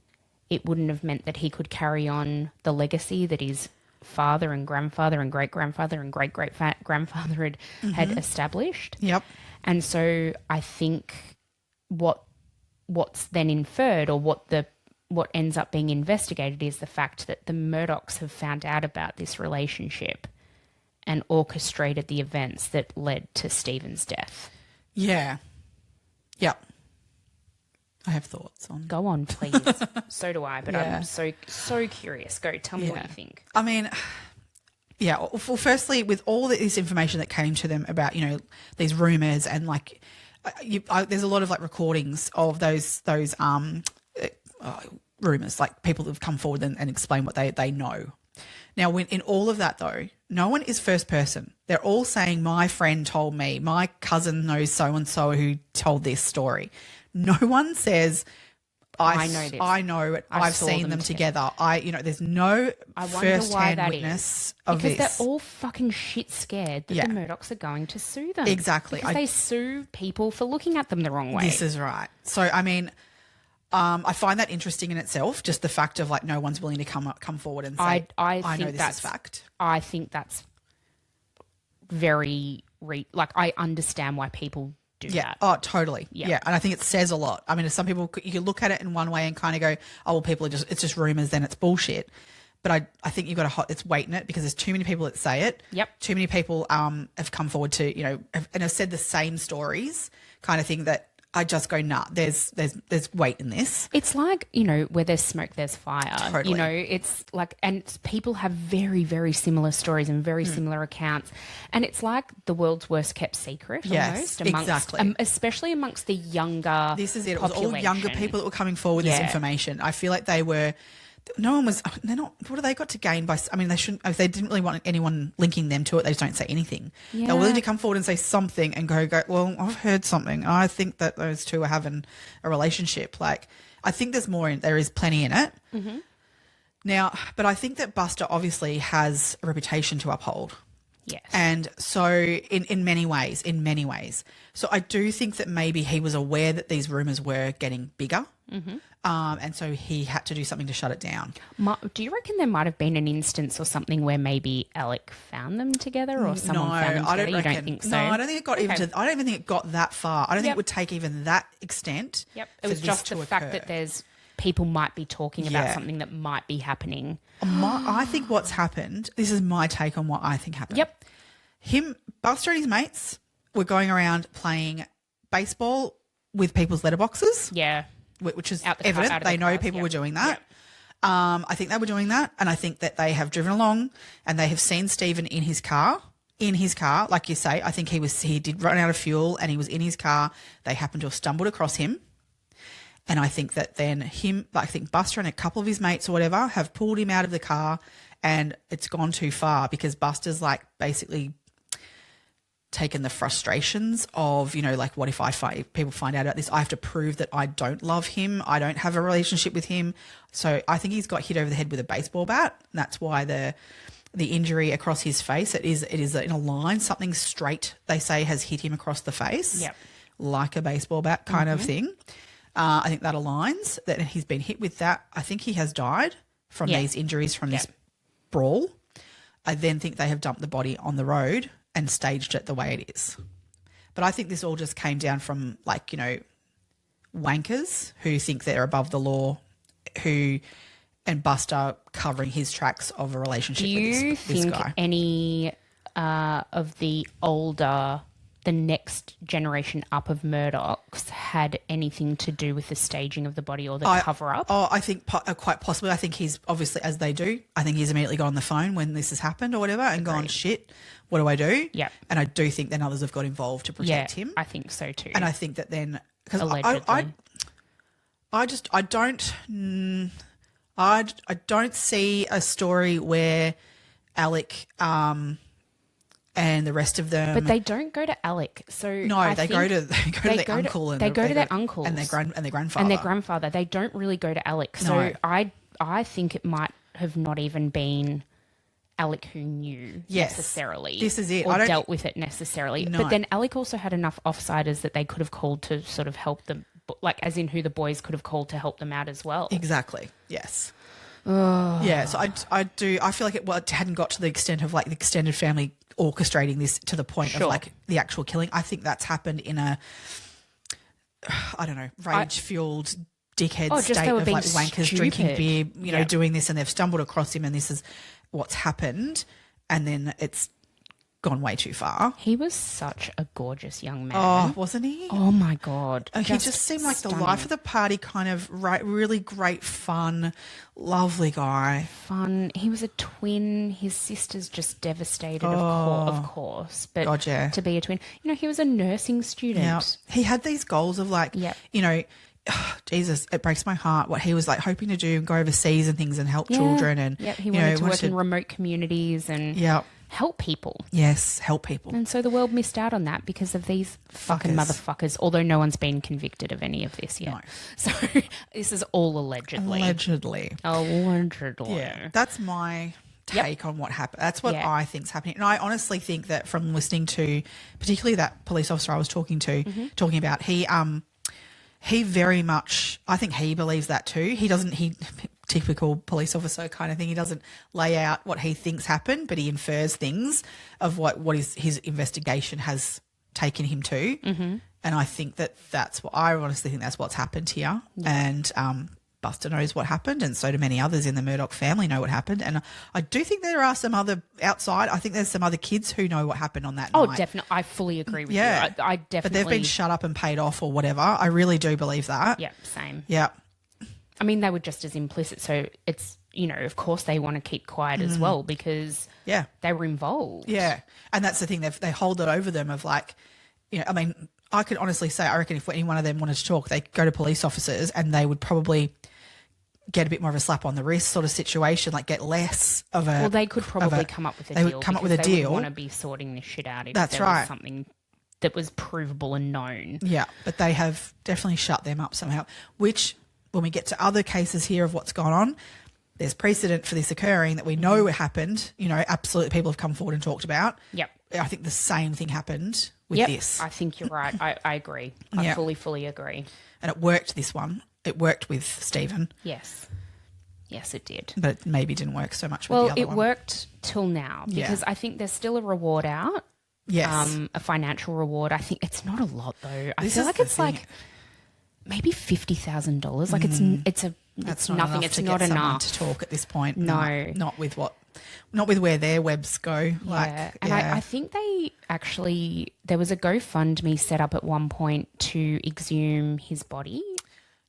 It wouldn't have meant that he could carry on the legacy that his father and grandfather and great-grandfather and great-great-grandfather had established. Yep. And so I think what's then inferred, or what ends up being investigated, is the fact that the Murdochs have found out about this relationship and orchestrated the events that led to Stephen's death. Yeah. Yep. I have thoughts on. Go on, please. So do I, but I'm so curious. Go, tell me what you think. I mean, yeah. Well, firstly, with all this information that came to them about, you know, these rumors and like, there's a lot of like recordings of those rumors, like people that have come forward and explain what they know. Now, when in all of that though, no one is first person. They're all saying, my friend told me, my cousin knows so-and-so who told this story. No one says, I know this. I know it. I've seen them together. There's no first-hand witness of this. Because they're all fucking shit scared that the Murdochs are going to sue them. Exactly. Because they sue people for looking at them the wrong way. This is right. So, I mean, I find that interesting in itself, just the fact of like no one's willing to come forward and say, I know this is fact. I think that's very, I understand why people do that. Oh, totally. Yeah. And I think it says a lot. I mean, some people, you can look at it in one way and kind of go, oh, well, people are it's just rumors, then it's bullshit. But I think you've got to it's weight in it, because there's too many people that say it. Yep. Too many people have come forward to, and have said the same stories kind of thing, that I just go, nah, there's weight in this. It's like, where there's smoke, there's fire. Totally. It's like, and people have very, very similar stories and very similar accounts. And it's like the world's worst kept secret almost. Exactly. Especially amongst the younger This is it. It was all younger people that were coming forward with this information. I feel like they're not, what have they got to gain by, I mean, they shouldn't, if they didn't really want anyone linking them to it, they just don't say anything. Yeah. They're willing to come forward and say something and go, well, I've heard something. I think that those two are having a relationship. Like, I think there is plenty in it. Mm-hmm. Now, but I think that Buster obviously has a reputation to uphold. Yes. And so in many ways. So I do think that maybe he was aware that these rumours were getting bigger. Mm-hmm. And so he had to do something to shut it down. Do you reckon there might have been an instance or something where maybe Alec found them together, or someone found them together? You don't think so? No, I don't think it got I don't even think it got that far. I don't think it would take even that extent. Yep. It was just the fact that there's people might be talking about something that might be happening. I think what's happened, this is my take on what I think happened. Yep. Buster and his mates were going around playing baseball with people's letterboxes. Yeah. Which is evident. They know people were doing that. Yep. I think they were doing that, and I think that they have driven along and they have seen Stephen in his car, like you say. I think he did run out of fuel and he was in his car. They happened to have stumbled across him. And I think that then I think Buster and a couple of his mates or whatever have pulled him out of the car, and it's gone too far, because Buster's like basically taken the frustrations of, like, what if people find out about this? I have to prove that I don't love him. I don't have a relationship with him. So I think he's got hit over the head with a baseball bat. And that's why the injury across his face, it is in a line, something straight, they say, has hit him across the face, like a baseball bat kind of thing. I think that aligns, that he's been hit with that. I think he has died from these injuries from this brawl. I then think they have dumped the body on the road and staged it the way it is. But I think this all just came down from, like, wankers who think they're above the law, and Buster covering his tracks of a relationship with this guy. Do you think any of the next generation up of Murdochs had anything to do with the staging of the body or the cover-up? Oh, I think quite possibly. I think he's obviously, as they do, I think he's immediately got on the phone when this has happened or whatever and gone, shit, what do I do? Yeah. And I do think then others have got involved to protect him. I think so too. And I think that then, because I don't see a story where Alec and the rest of them, but they don't go to Alec. So no, they go to their uncle and their uncles and their grandfather and their grandfather. They don't really go to Alec. So I think it might have not even been Alec who knew necessarily. This is it. Or dealt with it necessarily. No. But then Alec also had enough offsiders that they could have called to sort of help them, like as in who the boys could have called to help them out as well. Exactly. Yes. Yeah, so I feel like it hadn't got to the extent of like the extended family orchestrating this to the point of like the actual killing. I think that's happened in a, I don't know, rage-fueled dickhead state of like wankers drinking beer, you know, doing this, and they've stumbled across him and this is what's happened, and then it's gone way too far. He was such a gorgeous young man. Oh, wasn't he? Oh, my God. He just seemed like the life of the party, kind of really great fun, lovely guy. Fun. He was a twin. His sister's just devastated, of course. But to be a twin. You know, he was a nursing student. Yeah. He had these goals of like, you know, Jesus, it breaks my heart what he was like hoping to do and go overseas and things and help children. And he wanted to work in remote communities and help people. Yes, help people. And so the world missed out on that because of these fucking motherfuckers, although no one's been convicted of any of this yet. No. So this is all allegedly. Allegedly. Yeah, that's my take on what happened. That's what I think's happening. And I honestly think that from listening to particularly that police officer I was talking about, he very much, I think he believes that too. He typical police officer kind of thing. He doesn't lay out what he thinks happened, but he infers things of what his investigation has taken him to. Mm-hmm. And I think I honestly think that's what's happened here. Yeah. And Buster knows what happened, and so do many others in the Murdoch family know what happened. And I do think there are some other outside. I think there's some other kids who know what happened on that night. Oh, definitely. I fully agree with you. I definitely. But they've been shut up and paid off or whatever. I really do believe that. Yeah, same. Yeah. I mean, they were just as implicit. So it's, you know, of course they want to keep quiet as well because they were involved. Yeah. And that's the thing. They hold it over them of like, you know, I mean, I could honestly say, I reckon if any one of them wanted to talk, they could go to police officers and they would probably get a bit more of a slap on the wrist sort of situation, like get less of a... Well, they could probably come up with a deal. They would come up with a deal. They would want to be sorting this shit out if there was something that was provable and known. Yeah, but they have definitely shut them up somehow, which when we get to other cases here of what's gone on, there's precedent for this occurring that we know it happened. You know, absolutely people have come forward and talked about. Yep. I think the same thing happened with this. I think you're right. I agree. I fully agree. And it worked, this one. It worked with Stephen. Yes. Yes, it did. But it maybe didn't work so much with the other one. Well, it worked till now because I think there's still a reward out. Yes. A financial reward. I think it's not a lot though. I feel like it's like maybe $50,000. Like it's nothing. It's not enough to talk at this point. No. Not with where their webs go. I think there was a GoFundMe set up at one point to exhume his body,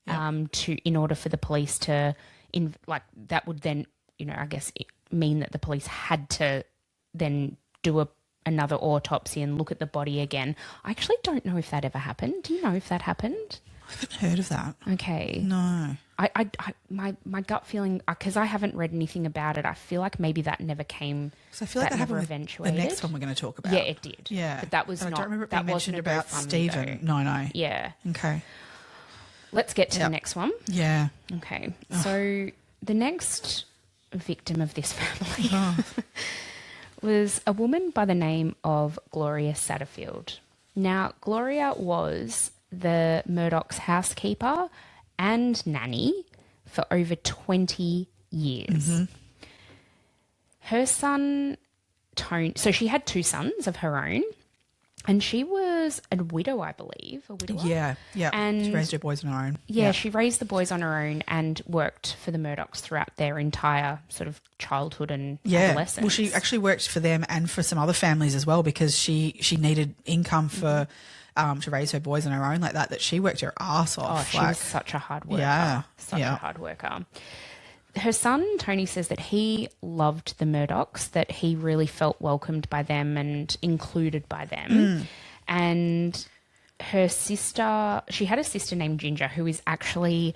in order for the police to that would then, you know, I guess mean that the police had to then do another autopsy and look at the body again. I actually don't know if that ever happened. Do you know if that happened? I haven't heard of that. Okay. No. My gut feeling, because I haven't read anything about it, I feel like maybe that never came. So I feel like that happened eventuated. The next one we're going to talk about. Yeah, it did. Yeah, but that was not. I don't remember it being mentioned about Stephen. No. Yeah. Okay. Let's get to the next one. Yeah. Okay. So the next victim of this family was a woman by the name of Gloria Satterfield. Now, Gloria was the Murdoch's housekeeper and nanny for over 20 years. Mm-hmm. Her son, Tony, so she had two sons of her own, and she was a widow, I believe, a widower. Yeah. And she raised her boys on her own. Yeah, she raised the boys on her own and worked for the Murdochs throughout their entire sort of childhood and adolescence. Well, she actually worked for them and for some other families as well because she needed income for to raise her boys on her own like that. That she worked her ass off. Oh, she was such a hard worker. A hard worker. Her son, Tony, says that he loved the Murdochs, that he really felt welcomed by them and included by them. And her sister, she had a sister named Ginger who is actually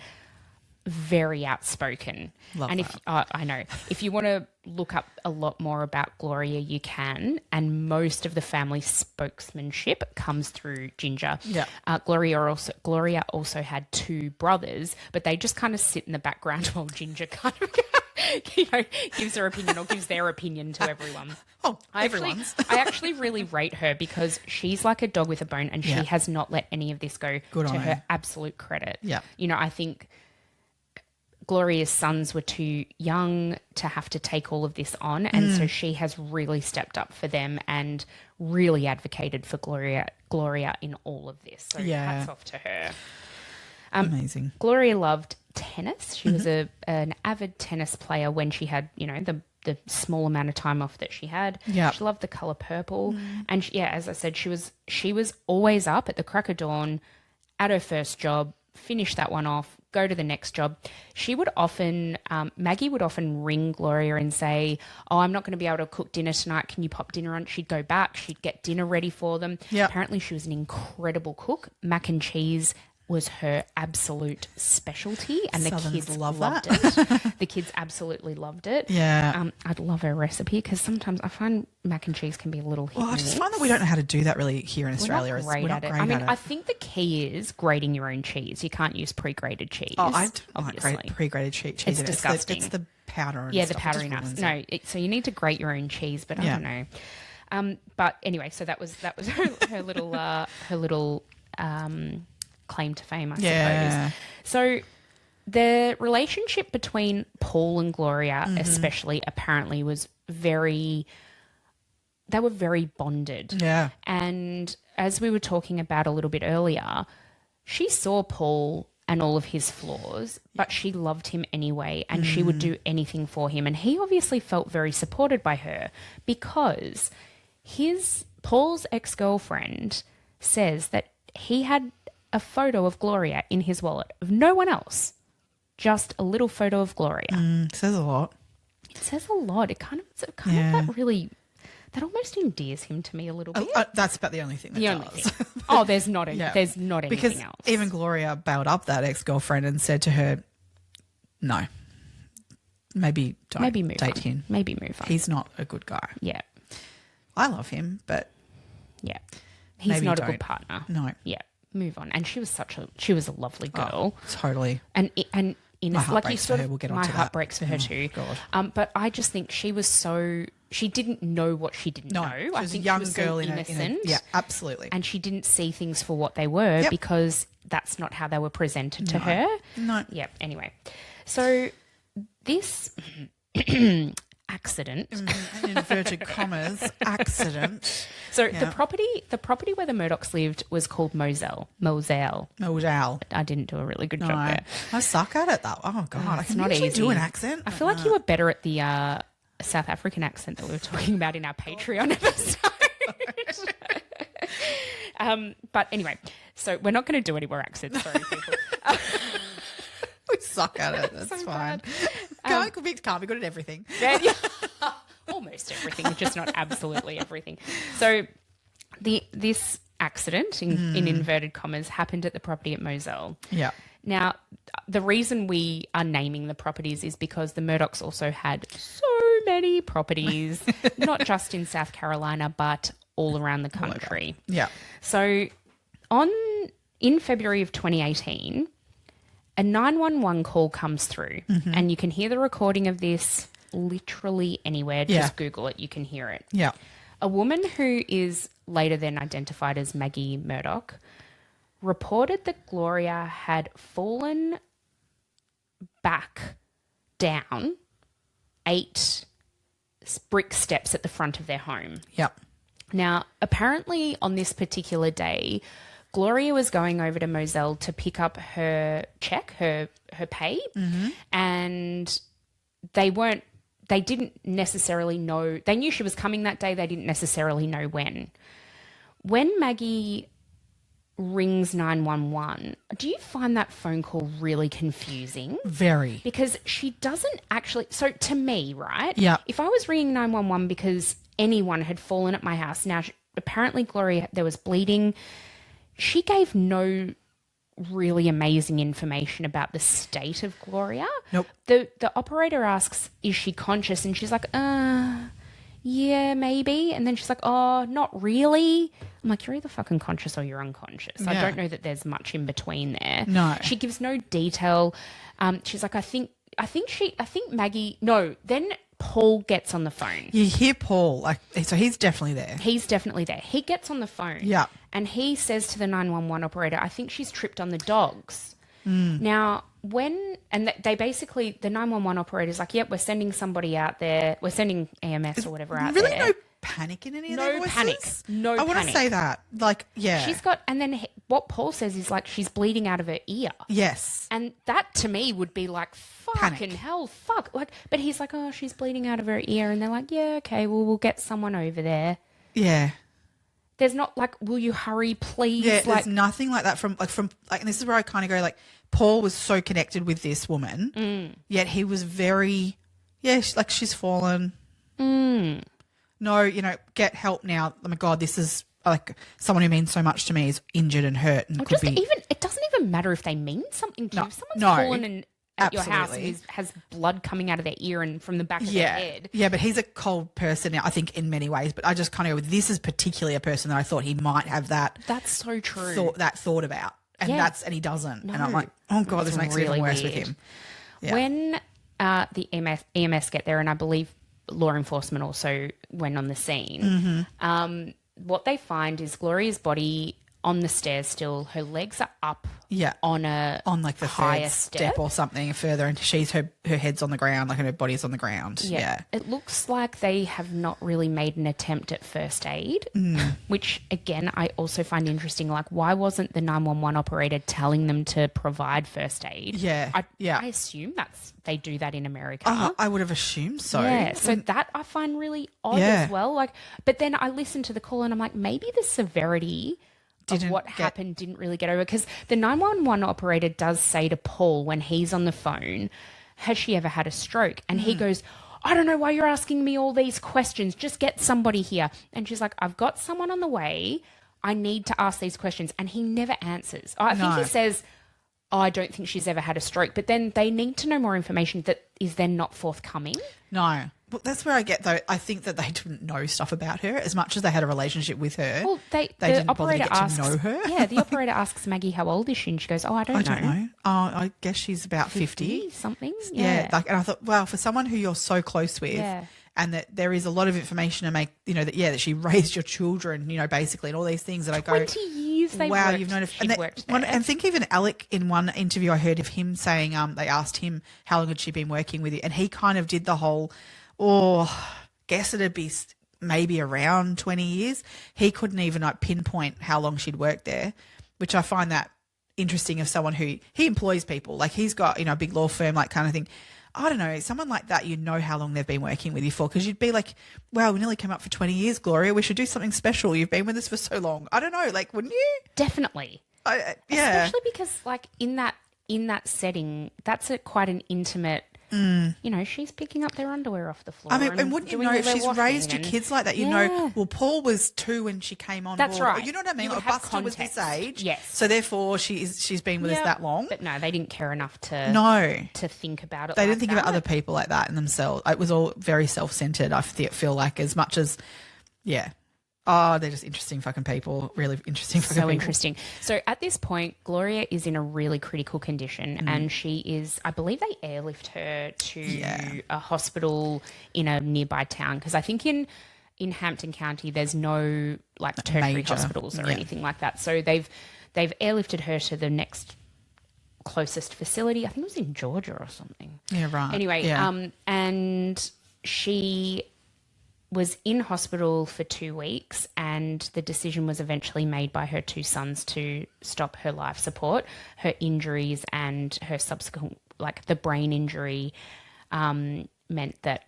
very outspoken. Love and that. I know, if you want to look up a lot more about Gloria, you can. And most of the family spokesmanship comes through Ginger. Yeah. Gloria also had two brothers, but they just kind of sit in the background while Ginger kind of gives her opinion or gives their opinion to everyone. Everyone's. I actually really rate her because she's like a dog with a bone and she has not let any of this go to her absolute credit. Yeah. You know, I think Gloria's sons were too young to have to take all of this on, and so she has really stepped up for them and really advocated for Gloria in all of this. So hats off to her. Amazing. Gloria loved tennis. She was an avid tennis player when she had, the small amount of time off that she had. Yeah. She loved the colour purple. And as I said, she was always up at the crack of dawn at her first job, finish that one off, go to the next job. She would often, Maggie would often ring Gloria and say, oh, I'm not going to be able to cook dinner tonight. Can you pop dinner on? She'd go back. She'd get dinner ready for them. Yep. Apparently she was an incredible cook. Mac and cheese was her absolute specialty, and the kids loved it. The kids absolutely loved it. Yeah. I'd love her recipe because sometimes I find mac and cheese can be a little hit. Well, I just find that we don't know how to do that really here in Australia. We're not great at it. I mean, I think the key is grating your own cheese. You can't use pre-grated cheese. Oh, I don't obviously. like pre-grated cheese. It's disgusting. It's the powder. And the stuff. powdery nuts. No, so you need to grate your own cheese, but I don't know. But anyway, so that was her little claim to fame, I suppose. So the relationship between Paul and Gloria, especially, apparently was they were very bonded. Yeah. And as we were talking about a little bit earlier, she saw Paul and all of his flaws, but she loved him anyway, and she would do anything for him. And he obviously felt very supported by her because Paul's ex-girlfriend says that he had a photo of Gloria in his wallet of no one else, just a little photo of Gloria. Says a lot. It says a lot. It kind of that almost endears him to me a little bit. That's about the only thing that does. Oh, there's not anything because else. Even Gloria bailed up that ex-girlfriend and said to her, no, maybe don't date him. Maybe move on. He's not a good guy. Yeah. I love him, but he's not a good partner. No. Yeah. Move on. And she was a lovely girl. Oh, totally. And in my a heart lucky breaks sort for her. of, We'll get my onto heart that. breaks for her too. God. But I just think she didn't know what she didn't know. She I was think a young she was girl so in innocent. yeah, absolutely. And she didn't see things for what they were because that's not how they were presented to her. No. Yeah. Anyway, so this accident, in inverted commas, accident. So the property where the Murdochs lived was called Moselle. Moselle. I didn't do a really good job there. I suck at it though. Oh God, It's not easy. Do an accent. I feel like you were better at the South African accent that we were talking about in our Patreon episode. But anyway, so we're not going to do any more accents. Sorry, people. We suck at it. That's So fine. bad. Can't be good at everything. Yeah. Almost everything, just not absolutely everything. So this accident, in inverted commas, happened at the property at Moselle. Yeah. Now, the reason we are naming the properties is because the Murdochs also had so many properties, not just in South Carolina, but all around the country. Yeah. So in February of 2018, a 911 call comes through, and you can hear the recording of this literally anywhere. Just Google it, you can hear it. Yeah. A woman who is later then identified as Maggie Murdoch reported that Gloria had fallen back down 8 brick steps at the front of their home. Yeah. Now, apparently on this particular day, Gloria was going over to Moselle to pick up her check, her pay, and they didn't necessarily know. They knew she was coming that day. They didn't necessarily know when. When Maggie rings 911, do you find that phone call really confusing? Very. Because she doesn't actually... So to me, right? Yeah. If I was ringing 911 because anyone had fallen at my house, now apparently Gloria, there was bleeding. She gave no really amazing information about the state of Gloria. Nope. The operator asks, is she conscious? And she's like, yeah, maybe. And then she's like, oh, not really. I'm like, you're either fucking conscious or you're unconscious. Yeah. I don't know that there's much in between there. No. She gives no detail. She's like, I think Maggie, no, then Paul gets on the phone. You hear Paul, so he's definitely there. He's definitely there. He gets on the phone. Yeah. And he says to the 911 operator, I think she's tripped on the dogs. Now, And they basically, the 911 operator's like, yep, we're sending somebody out there. We're sending EMS or whatever out really there. no panic in any of their voices? No I panic. want to say that. Like, yeah. She's got, and then what Paul says is like, she's bleeding out of her ear. Yes. And that to me would be like, fucking hell, fuck. Like, but he's like, oh, she's bleeding out of her ear. And they're like, yeah, okay, well, we'll get someone over there. Yeah. There's not like, will you hurry, please? Yeah, like, there's nothing like that from, and this is where I kind of go, like, Paul was so connected with this woman, yet he was very, she's fallen. No, get help now. Oh my God, this is like someone who means so much to me is injured and hurt and could be. It doesn't even matter if they mean something to you. If someone's fallen and at your house and has blood coming out of their ear and from the back of their head. Yeah, but he's a cold person now, I think, in many ways. But I just kind of go, this is particularly a person that I thought he might have that. That's so true. Thought about. And and he doesn't. No, and I'm like, oh God, this makes it even worse with him. Yeah. When the EMS get there, and I believe law enforcement also went on the scene, what they find is Gloria's body on the stairs still. Her legs are up on like the higher step or something further, and she's her head's on the ground, like her body's on the ground. Yeah. It looks like they have not really made an attempt at first aid, which again I also find interesting. Like, why wasn't the 911 operator telling them to provide first aid? I assume they do that in America. I would have assumed so. Yeah, so that I find really odd as well. Like, but then I listened to the call and I'm like, maybe the severity of what happened didn't really get over, because the 911 operator does say to Paul when he's on the phone, has she ever had a stroke? And he goes, I don't know why you're asking me all these questions. Just get somebody here. And she's like, I've got someone on the way. I need to ask these questions. And he never answers. I think he says, I don't think she's ever had a stroke. But then they need to know more information that is then not forthcoming. No. Well, that's where I get, though, I think that they didn't know stuff about her as much as they had a relationship with her. Well, they didn't bother to get to know her. Yeah, the operator asks Maggie, how old is she? And she goes, I don't know. Oh, I guess she's about 50. Something. Yeah. And I thought, well, for someone who you're so close with and that there is a lot of information to make, that she raised your children, basically, and all these things that I go. 20 years they've worked. You've noticed. She's worked there. And think even Alec, in one interview I heard of him saying, they asked him how long had she been working with you, and he kind of did the whole, guess it'd be maybe around 20 years. He couldn't even pinpoint how long she'd worked there, which I find that interesting of someone who, he employs people. Like, he's got, a big law firm, like, kind of thing. I don't know, someone like that, how long they've been working with you for, because you'd be like, wow, we nearly came up for 20 years, Gloria. We should do something special. You've been with us for so long. I don't know, like, wouldn't you? Definitely. Yeah. Especially because, like, in that setting, that's quite an intimate, she's picking up their underwear off the floor. I mean, and wouldn't you know, if she's raised your kids like that, well, Paul was 2 when she came on That's board. right. You know what I mean? Like, Buster was this age. Yes. So therefore she's been with us that long. But no, they didn't care enough to think about it. They didn't think about other people like that and themselves. It was all very self-centered, I feel like, as much as, oh, they're just interesting fucking people. Really interesting fucking people. So interesting. So at this point, Gloria is in a really critical condition and she is, I believe they airlift her to a hospital in a nearby town, because I think in Hampton County there's no like tertiary hospitals or anything like that. So they've airlifted her to the next closest facility. I think it was in Georgia or something. Yeah, right. Anyway, and she was in hospital for 2 weeks, and the decision was eventually made by her 2 sons to stop her life support. Her injuries and her subsequent, like the brain injury, meant that,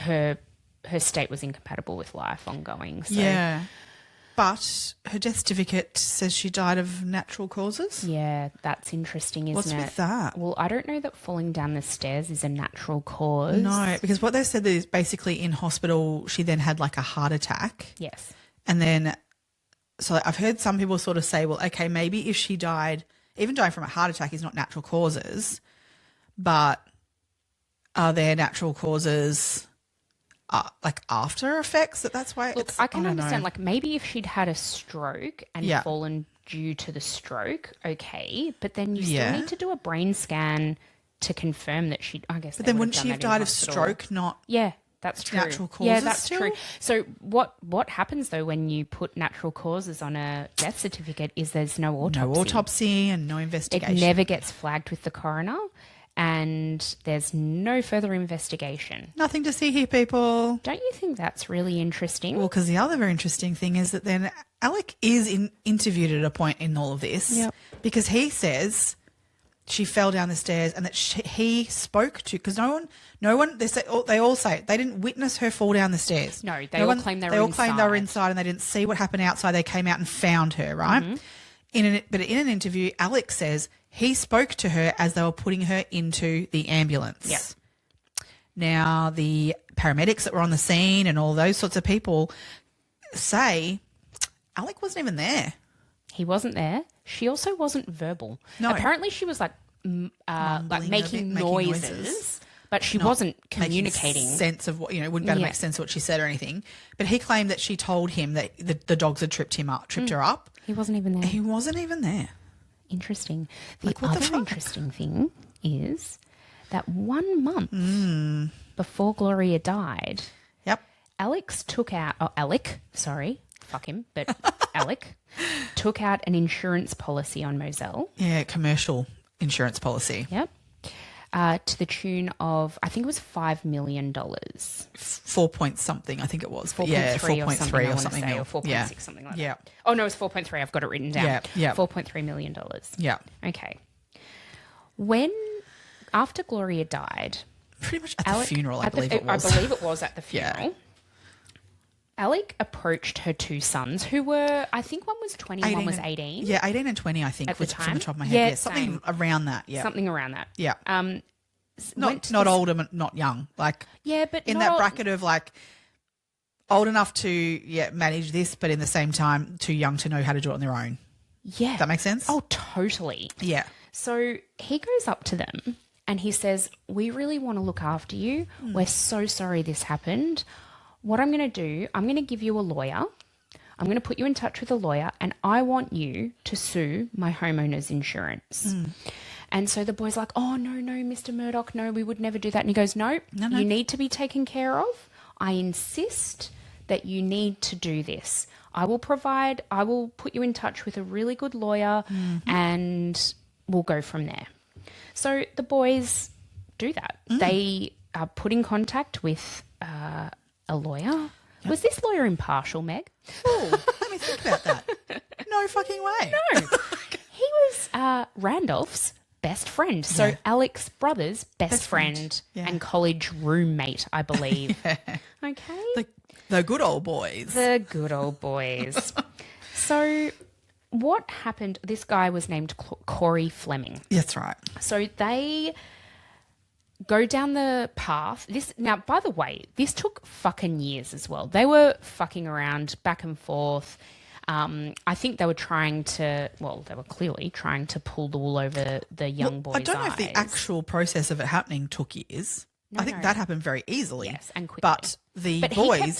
her state was incompatible with life ongoing. So, yeah. But her death certificate says she died of natural causes. Yeah, that's interesting, isn't it? What's with that? Well, I don't know that falling down the stairs is a natural cause. No, because what they said is basically in hospital she then had like a heart attack. Yes. And then, so I've heard some people sort of say, well, okay, maybe if she died, even dying from a heart attack is not natural causes, but are there natural causes like after effects? That's why. Look, I can understand. Like, maybe if she'd had a stroke and fallen due to the stroke, okay, but then you still need to do a brain scan to confirm that she. I guess. But then wouldn't she have died of stroke? Not. Yeah. That's true. natural causes. Yeah, that's still? true. So what happens though when you put natural causes on a death certificate is there's no autopsy. No autopsy and no It investigation. never gets flagged with the coroner, and there's no further investigation. Nothing to see here, people. Don't you think that's really interesting? Well, because the other very interesting thing is that then Alec is interviewed at a point in all of this. Yep. Because he says she fell down the stairs and that he spoke to, because no one, they all say they didn't witness her fall down the stairs. No, they all claim they were all claim they were inside. inside and they didn't see what happened outside. They came out and found her, right? Mm-hmm. But in an interview, Alec says he spoke to her as they were putting her into the ambulance. Yep. Now, the paramedics that were on the scene and all those sorts of people say Alec wasn't even there. He wasn't there. She also wasn't verbal. No. Apparently she was like making noises, but she wasn't communicating. Making sense of what, wouldn't be able to make sense of what she said or anything. But he claimed that she told him that the dogs had tripped her up. He wasn't even there. He wasn't even there. Interesting. The Like, what the other fuck? interesting thing is that 1 month before Gloria died, Yep. Alec, took out an insurance policy on Moselle. Yeah, commercial insurance policy. Yep. To the tune of, I think it was $5 million. 4 point something, I think it was. 4.3 yeah, or something, I wanna say, or 4.6, yeah. something like Yeah. that. Oh, no, it's 4.3. I've got it written down. Yeah. $4.3 million. Yeah. Okay. After Gloria died, Pretty much at the funeral, I believe it I was. believe it was at the Yeah. funeral. Alec approached her two sons, who were, I think one was 20 and one was 18. Yeah, 18 and 20, I think, At the from time? the top of my head. Yeah, Yeah, something same. around that. Yeah. Something around that. Yeah. went Not to this- older, but not young. Like, Yeah, but in not that all- bracket of like old enough to manage this, but in the same time too young to know how to do it on their own. Yeah. Does that make sense? Oh, totally. Yeah. So he goes up to them and he says, "We really want to look after you. We're so sorry this happened. What I'm going to do, I'm going to give you a lawyer. I'm going to put you in touch with a lawyer and I want you to sue my homeowner's insurance." And so the boy's like, "Oh, no, Mr. Murdoch, no, we would never do that." And he goes, No, you need to be taken care of. I insist that you need to do this. I will put you in touch with a really good lawyer and we'll go from there. So the boys do that. They are put in contact with a lawyer. Was this lawyer impartial, Meg? Oh, let me think about that. No fucking way. No. He was Randolph's best friend. So Alec's brother's best friend and college roommate, I believe. Okay. The good old boys. The good old boys. So what happened? This guy was named Corey Fleming. That's right. So they go down the path. Now, by the way, this took fucking years as well. They were fucking around back and forth. I think they were they were clearly trying to pull the wool over the young boy's eyes. I don't know if the actual process of it happening took years. I think that happened very easily. Yes, and quickly. But the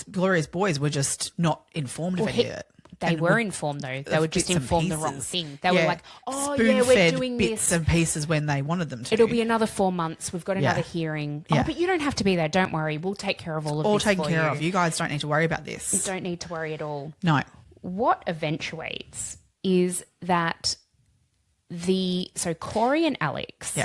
Gloria's boys were just not informed of any of it. They were informed, though. They were just bits and informed the wrong pieces. thing. They were like, "Oh, yeah, we're spoon-fed doing bits this. and pieces when they wanted them to. It'll be another 4 months. We've got another hearing. Yeah. Oh, but you don't have to be there. Don't worry. We'll take care of all of this taken for care you. of. You guys don't need to worry about this. You don't need to worry at all." No. What eventuates is that so Corey and Alex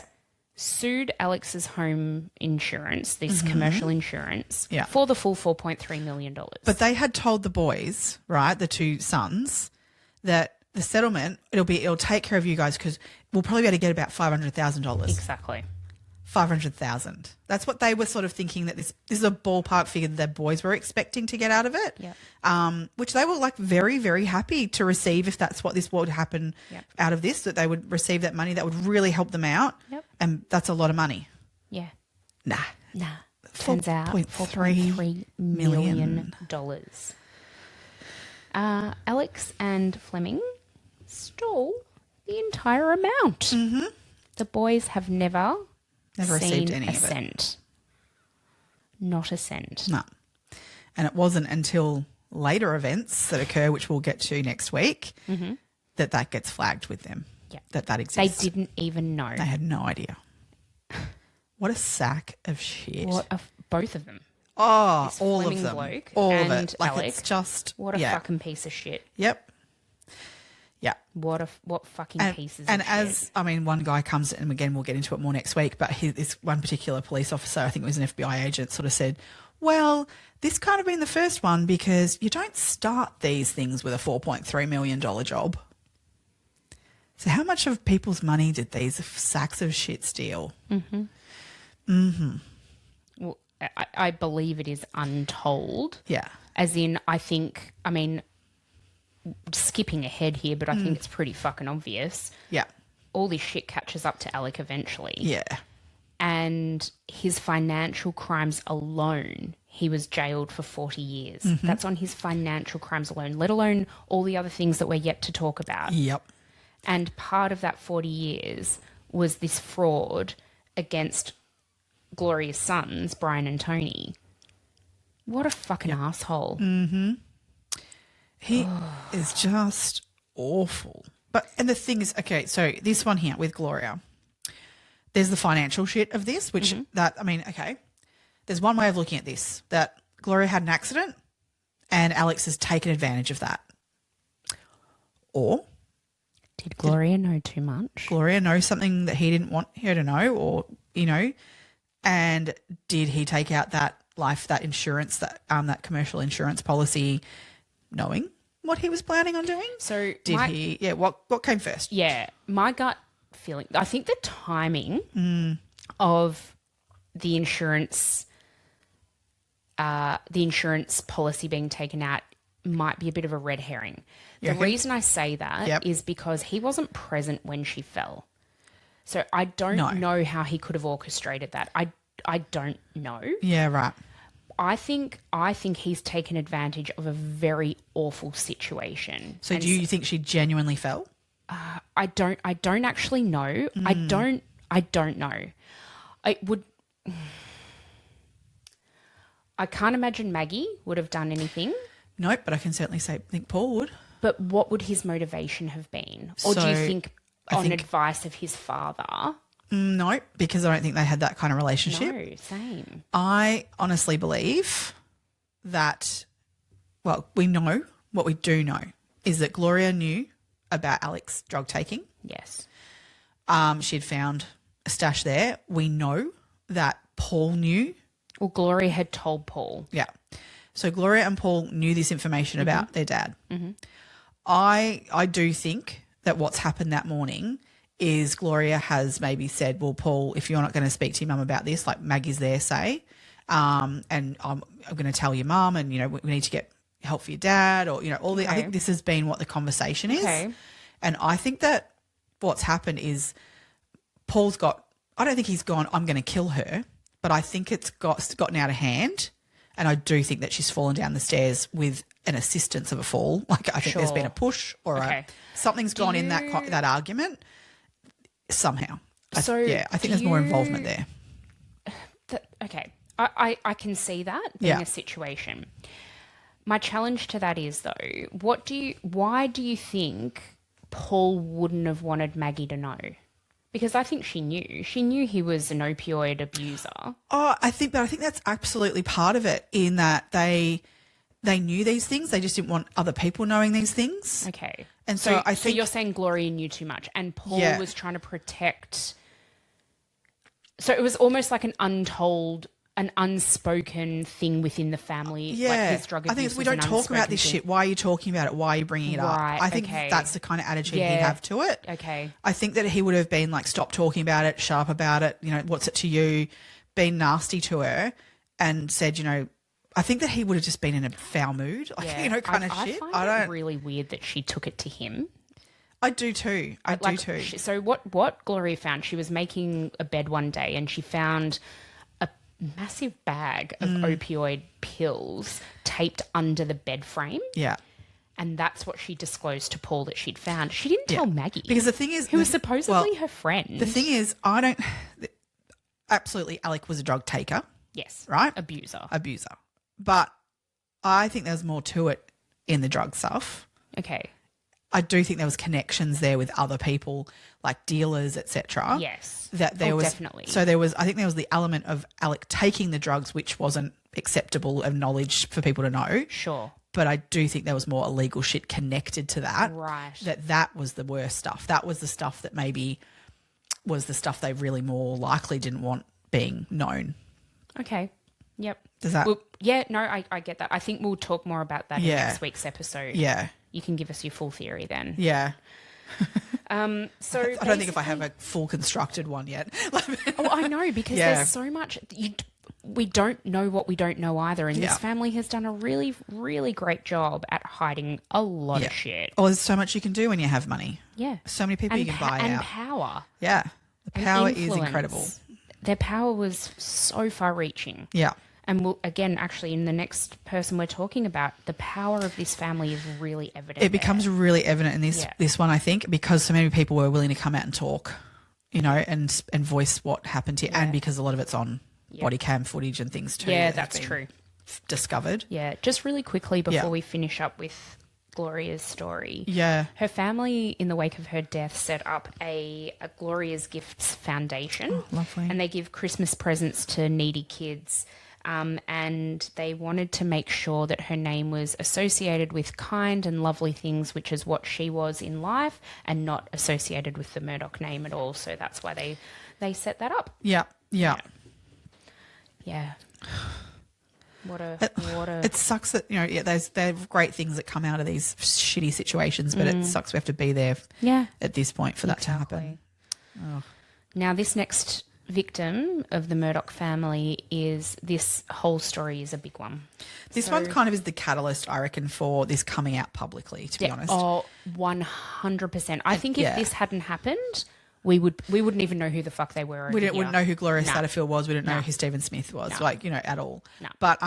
sued Alex's home insurance, this commercial insurance, for the full $4.3 million. But they had told the boys, right, the two sons, that the settlement, it'll take care of you guys because we'll probably be able to get about $500,000. Exactly. 500,000. That's what they were sort of thinking, that this is a ballpark figure that their boys were expecting to get out of it. Yep. Which they were like very, very happy to receive if that's what would happen out of this, that they would receive that money that would really help them out. Yep. And that's a lot of money. Yeah. Nah. Turns out $4.3 million. Alex and Fleming stole the entire amount. Mm-hmm. The boys have never received any a of it. cent. Not a cent. No. And it wasn't until later events that occur, which we'll get to next week, that gets flagged with them. Yeah. That exists. They didn't even know. They had no idea. What a sack of shit. Both of them. Oh, This all of Fleming them. bloke All of and it. Like Alec. it's just What a fucking piece of shit. Yep. Yeah. What fucking pieces and of as shit. I mean, one guy comes, and again we'll get into it more next week, but this one particular police officer, I think it was an FBI agent, sort of said, well, this can't have been the first one because you don't start these things with a $4.3 million job. So how much of people's money did these sacks of shit steal? Mm-hmm. Mm-hmm. Well, I believe it is untold. Yeah. As in, I mean, skipping ahead here, but I think it's pretty fucking obvious. Yeah. All this shit catches up to Alec eventually. Yeah. And his financial crimes alone, he was jailed for 40 years. That's on his financial crimes alone, let alone all the other things that we're yet to talk about. Yep. And part of that 40 years was this fraud against Gloria's sons, Brian and Tony. What a fucking asshole. Mm-hmm. He is just awful. And the thing is, okay, so this one here with Gloria, there's the financial shit of this, which there's one way of looking at this, that Gloria had an accident and Alex has taken advantage of that. Or did Gloria know too much? Gloria know something that he didn't want her to know, or, and did he take out that insurance, that commercial insurance policy, knowing what he was planning on doing? So what came first? Yeah, my gut feeling, I think the timing of the insurance policy being taken out might be a bit of a red herring. The reason I say that is because he wasn't present when she fell. So I don't know how he could have orchestrated that. I don't know. Yeah, right. I think he's taken advantage of a very awful situation. So do you think she genuinely fell? I don't actually know. I don't know. I can't imagine Maggie would have done anything. Nope, but I can certainly think Paul would. But what would his motivation have been? Or do you think advice of his father? No, because I don't think they had that kind of relationship. No, same. I honestly believe that, well, we know, what we do know is that Gloria knew about Alec's drug taking. Yes. She'd found a stash there. We know that Paul knew. Well, Gloria had told Paul. Yeah. So Gloria and Paul knew this information about their dad. Mm-hmm. I do think that what's happened that morning is Gloria has maybe said, well, Paul, if you're not going to speak to your mum about this, like Maggie's there, say, and I'm going to tell your mum, and, we need to get help for your dad, or, I think this has been what the conversation is. Okay. And I think that what's happened is Paul's I don't think he's gone, I'm going to kill her, but I think it's gotten out of hand. And I do think that she's fallen down the stairs with an assistance of a fall. Like, I think there's been a push or something's gone in that argument somehow. So I think there's more involvement there. I can see that being a situation. My challenge to that is, though, why do you think Paul wouldn't have wanted Maggie to know? Because I think she knew. She knew he was an opioid abuser. Oh, I think that's absolutely part of it, in that they knew these things. They just didn't want other people knowing these things. Okay. And so I think... So you're saying Gloria knew too much and Paul was trying to protect... So it was almost like an unspoken thing within the family. Yeah. Like his drug abuse. I think we don't talk about this shit. Why are you talking about it? Why are you bringing it up? I think that's the kind of attitude he'd have to it. Okay. I think that he would have been like, stop talking about it, sharp about it, what's it to you, been nasty to her, and said, I think that he would have just been in a foul mood, like, shit. I find it really weird that she took it to him. I do too. I do too. So what Gloria found, she was making a bed one day and she found a massive bag of opioid pills taped under the bed frame. Yeah. And that's what she disclosed to Paul that she'd found. She didn't tell Maggie. Because the thing is... Who was supposedly her friend. The thing is, absolutely, Alec was a drug taker. Yes. Right? Abuser. But I think there's more to it in the drug stuff. Okay. I do think there was connections there with other people, like dealers, etc. Yes. That there was definitely. So I think there was the element of Alec taking the drugs, which wasn't acceptable of knowledge for people to know. Sure. But I do think there was more illegal shit connected to that. Right. That was the worst stuff. That was the stuff that maybe was the stuff they really more likely didn't want being known. Okay. Yep. Does that? Well, yeah, no, I get that. I think we'll talk more about that in Yeah. next week's episode. Yeah. You can give us your full theory then. Yeah. So I don't think if I have a full constructed one yet. Oh, I know, because Yeah. there's so much. We don't know what we don't know either. And Yeah. this family has done a really, really great job at hiding a lot of shit. Oh, there's so much you can do when you have money. Yeah. So many people And you can buy and out. power. Yeah. The and power is influence. incredible. Their power was so far reaching. Yeah. And we'll, again, actually, in the next person we're talking about, the power of this family is really evident. It becomes really evident in this one, I think, because so many people were willing to come out and talk, and voice what happened here, and because a lot of it's on body cam footage and things too. Yeah, that have that's been true. Discovered. Yeah, just really quickly before we finish up with Gloria's story. Yeah. Her family, in the wake of her death, set up a Gloria's Gifts Foundation. Oh, lovely. And they give Christmas presents to needy kids. And they wanted to make sure that her name was associated with kind and lovely things, which is what she was in life, and not associated with the Murdoch name at all. So that's why they set that up. Yeah. Yeah. Yeah. What a It sucks that, there are great things that come out of these shitty situations, but it sucks we have to be there at this point for that to happen. Oh. Now, this next victim of the Murdoch family this whole story is a big one. This one kind of is the catalyst, I reckon, for this coming out publicly, to be honest. Oh, 100%. I think if this hadn't happened, we wouldn't even know who the fuck they were. We wouldn't know who Gloria Satterfield was. We didn't know who Stephen Smith was, at all. No. But,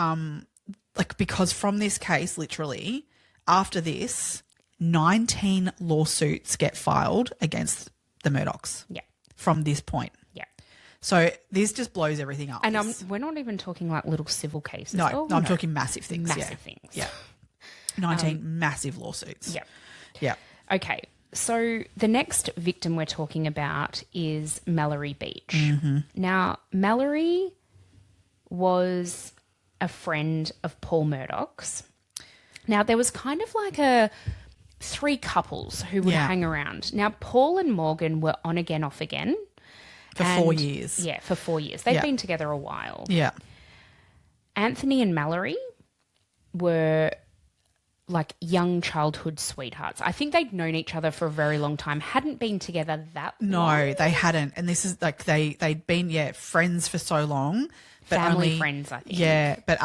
because from this case, literally, after this, 19 lawsuits get filed against the Murdochs. Yeah. From this point. Yeah. So this just blows everything up. And we're not even talking like little civil cases. No, I'm talking massive things. Massive things. Yeah. 19 massive lawsuits. Yeah. Yeah. Okay. So the next victim we're talking about is Mallory Beach. Mm-hmm. Now, Mallory was a friend of Paul Murdoch's. Now, there was kind of like three couples who would hang around. Now, Paul and Morgan were on again, off again. For 4 years. Yeah, for 4 years. They'd been together a while. Yeah. Anthony and Mallory were like young childhood sweethearts. I think they'd known each other for a very long time, hadn't been together that long. No, they hadn't. And this is like they'd been, friends for so long. But Family friends, I think. Yeah, but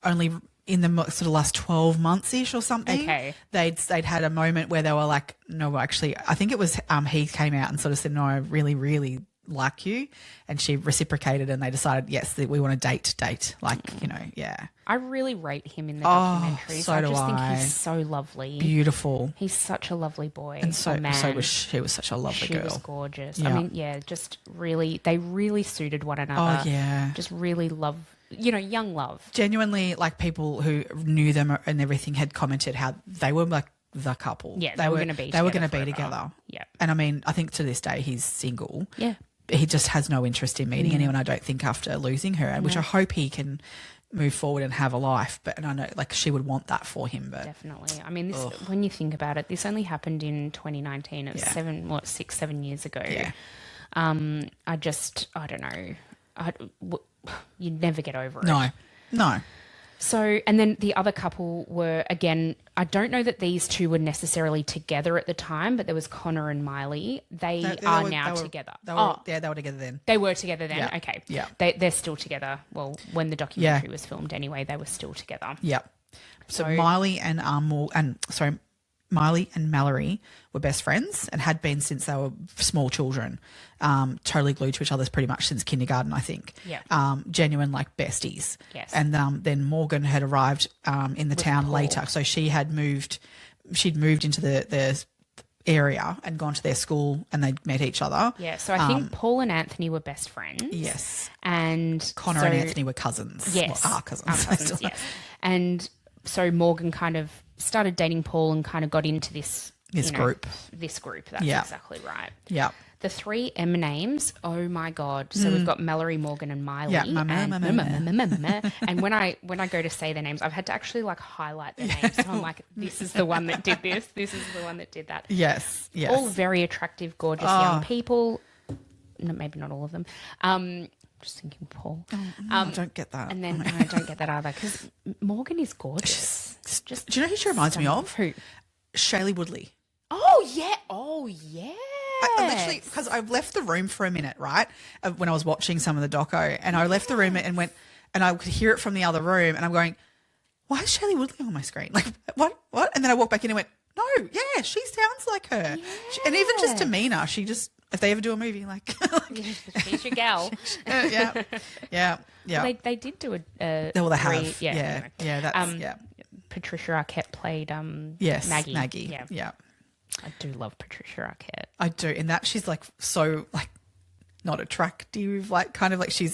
only in the sort of last 12 months-ish or something. Okay. They'd had a moment where they were like, no, actually, I think it was he came out and sort of said, no, I really, really like you. And she reciprocated and they decided, yes, that we want to date. Like, yeah. I really rate him in the documentaries. So I do just think I. he's so lovely. Beautiful. He's such a lovely boy. And so man. was she. Was such a lovely girl. She was gorgeous. Yeah. I mean, just really, they really suited one another. Oh, yeah. Just really love, young love. Genuinely, like people who knew them and everything had commented how they were like the couple. Yeah, they were going to be They were going to together be forever. together. Yeah. And I mean, I think to this day he's single. Yeah. He just has no interest in meeting anyone, I don't think, after losing her, which I hope he can move forward and have a life. But I know, like, she would want that for him. But Definitely. I mean, when you think about it, this only happened in 2019. It's 6-7 years ago. Yeah. I don't know. You'd never get over it. No. So, and then the other couple were, again, I don't know that these two were necessarily together at the time, but there was Connor and Miley. They are now together. They were together then. They were together then? Yeah. Okay. Yeah. They're still together. Well, when the documentary was filmed anyway, they were still together. Yeah. So Miley and Miley and Mallory were best friends and had been since they were small children, totally glued to each other pretty much since kindergarten, I think. Yeah. Genuine like besties. Yes. And then Morgan had arrived in the town Paul. later. So she'd moved into the area and gone to their school and they'd met each other. Yeah, so I think Paul and Anthony were best friends. Yes. And Connor and Anthony were cousins. Yes. Well, are cousins. Are cousins, yes. And so Morgan kind of started dating Paul and kind of got into this This group. This group. That's Yeah. exactly right. Yeah. The 3 M names, oh my God. So we've got Mallory, Morgan and Miley. Yeah. And when I go to say their names, I've had to actually like highlight their names. So I'm like, this is the one that did this. This is the one that did that. Yes. Yes. All very attractive, gorgeous young people. No, maybe not all of them. Just thinking Paul. I don't get that. And then I don't get that either because Morgan is gorgeous. Just do you know who she reminds me of? Who? Shaylee Woodley. Oh, yeah. Oh, yeah. I literally, because I left the room for a minute, right, when I was watching some of the doco, and I left the room and went, and I could hear it from the other room, and I'm going, why is Shaylee Woodley on my screen? Like, what? And then I walked back in and went, no, yeah, she sounds like her. Yes. And even just demeanour, she just, if they ever do a movie, like She's your gal. yeah. Well, they did do a Well, they have. yeah. Anyway. Yeah, that's, Patricia Arquette played yes, Maggie. Yeah. I do love Patricia Arquette. I do. In that she's like so like not attractive, like kind of like she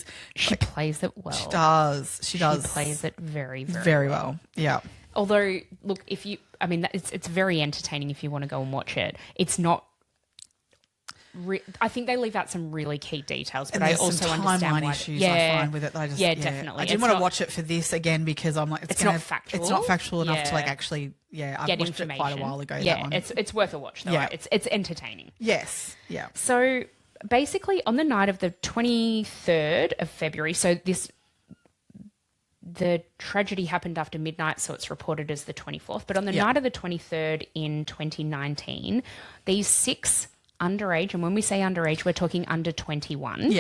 like, plays it well. She does. She plays it very, very well. Yeah. Although, look, it's very entertaining if you want to go and watch it. It's not. I think they leave out some really key details, but I also understand why. Issues I find with it. I just, definitely. I didn't want to watch it for this again because I'm like, it's not factual. It's not factual enough to like actually, I get watched it quite a while ago. Yeah, that one. it's worth a watch though. Right? It's entertaining. Yes. Yeah. So basically, on the night of the 23rd of February, the tragedy happened after midnight, so it's reported as the 24th. But on the night of the 23rd in 2019, these 6 underage, and when we say underage, we're talking under 21,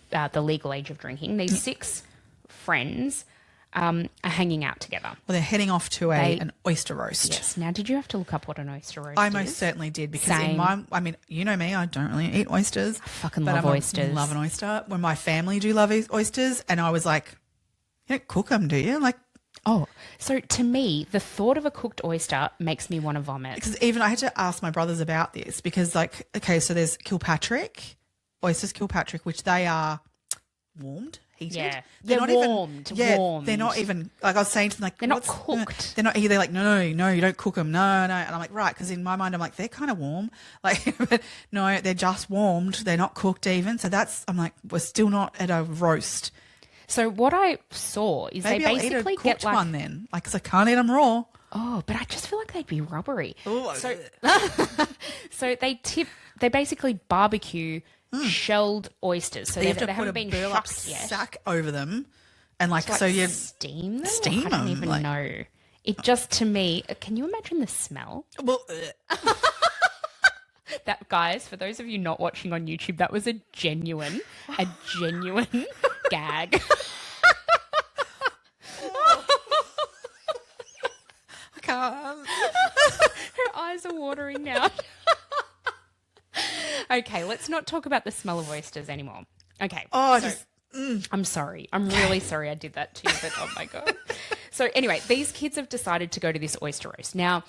the legal age of drinking. These 6 friends are hanging out together. Well, they're heading off to an oyster roast. Yes. Now, did you have to look up what an oyster roast is? I most certainly did because you know me, I don't really eat oysters. I fucking love oysters. Love an oyster. When my family do love oysters, and I was like, you don't cook them, do you? Like, so to me, the thought of a cooked oyster makes me want to vomit. Because even I had to ask my brothers about this because, like, okay, so there's oysters Kilpatrick, which they are warmed, heated. Yeah, they're not warmed. Even, they're not even, like I was saying to them, like, they're not cooked. They're not, they're like, no, you don't cook them. No. And I'm like, right, because in my mind, I'm like, they're kind of warm. Like, but no, they're just warmed. They're not cooked even. So I'm like, we're still not at a roast. So what I saw is maybe they I'll basically eat a cooked one then, like, because I can't eat them raw. Oh, but I just feel like they'd be rubbery. Ooh. So they basically barbecue shelled oysters. So you have to haven't put a been burlap shucked yet. sack over them, and like So you steam them. steam I don't them, even like- know. It just to me. Can you imagine the smell? well. That, guys, for those of you not watching on YouTube, that was a genuine gag. I can't. Her eyes are watering now. Okay, let's not talk about the smell of oysters anymore. Okay. I'm sorry. I'm really sorry I did that to you, but oh my God. So anyway, these kids have decided to go to this oyster roast. Now,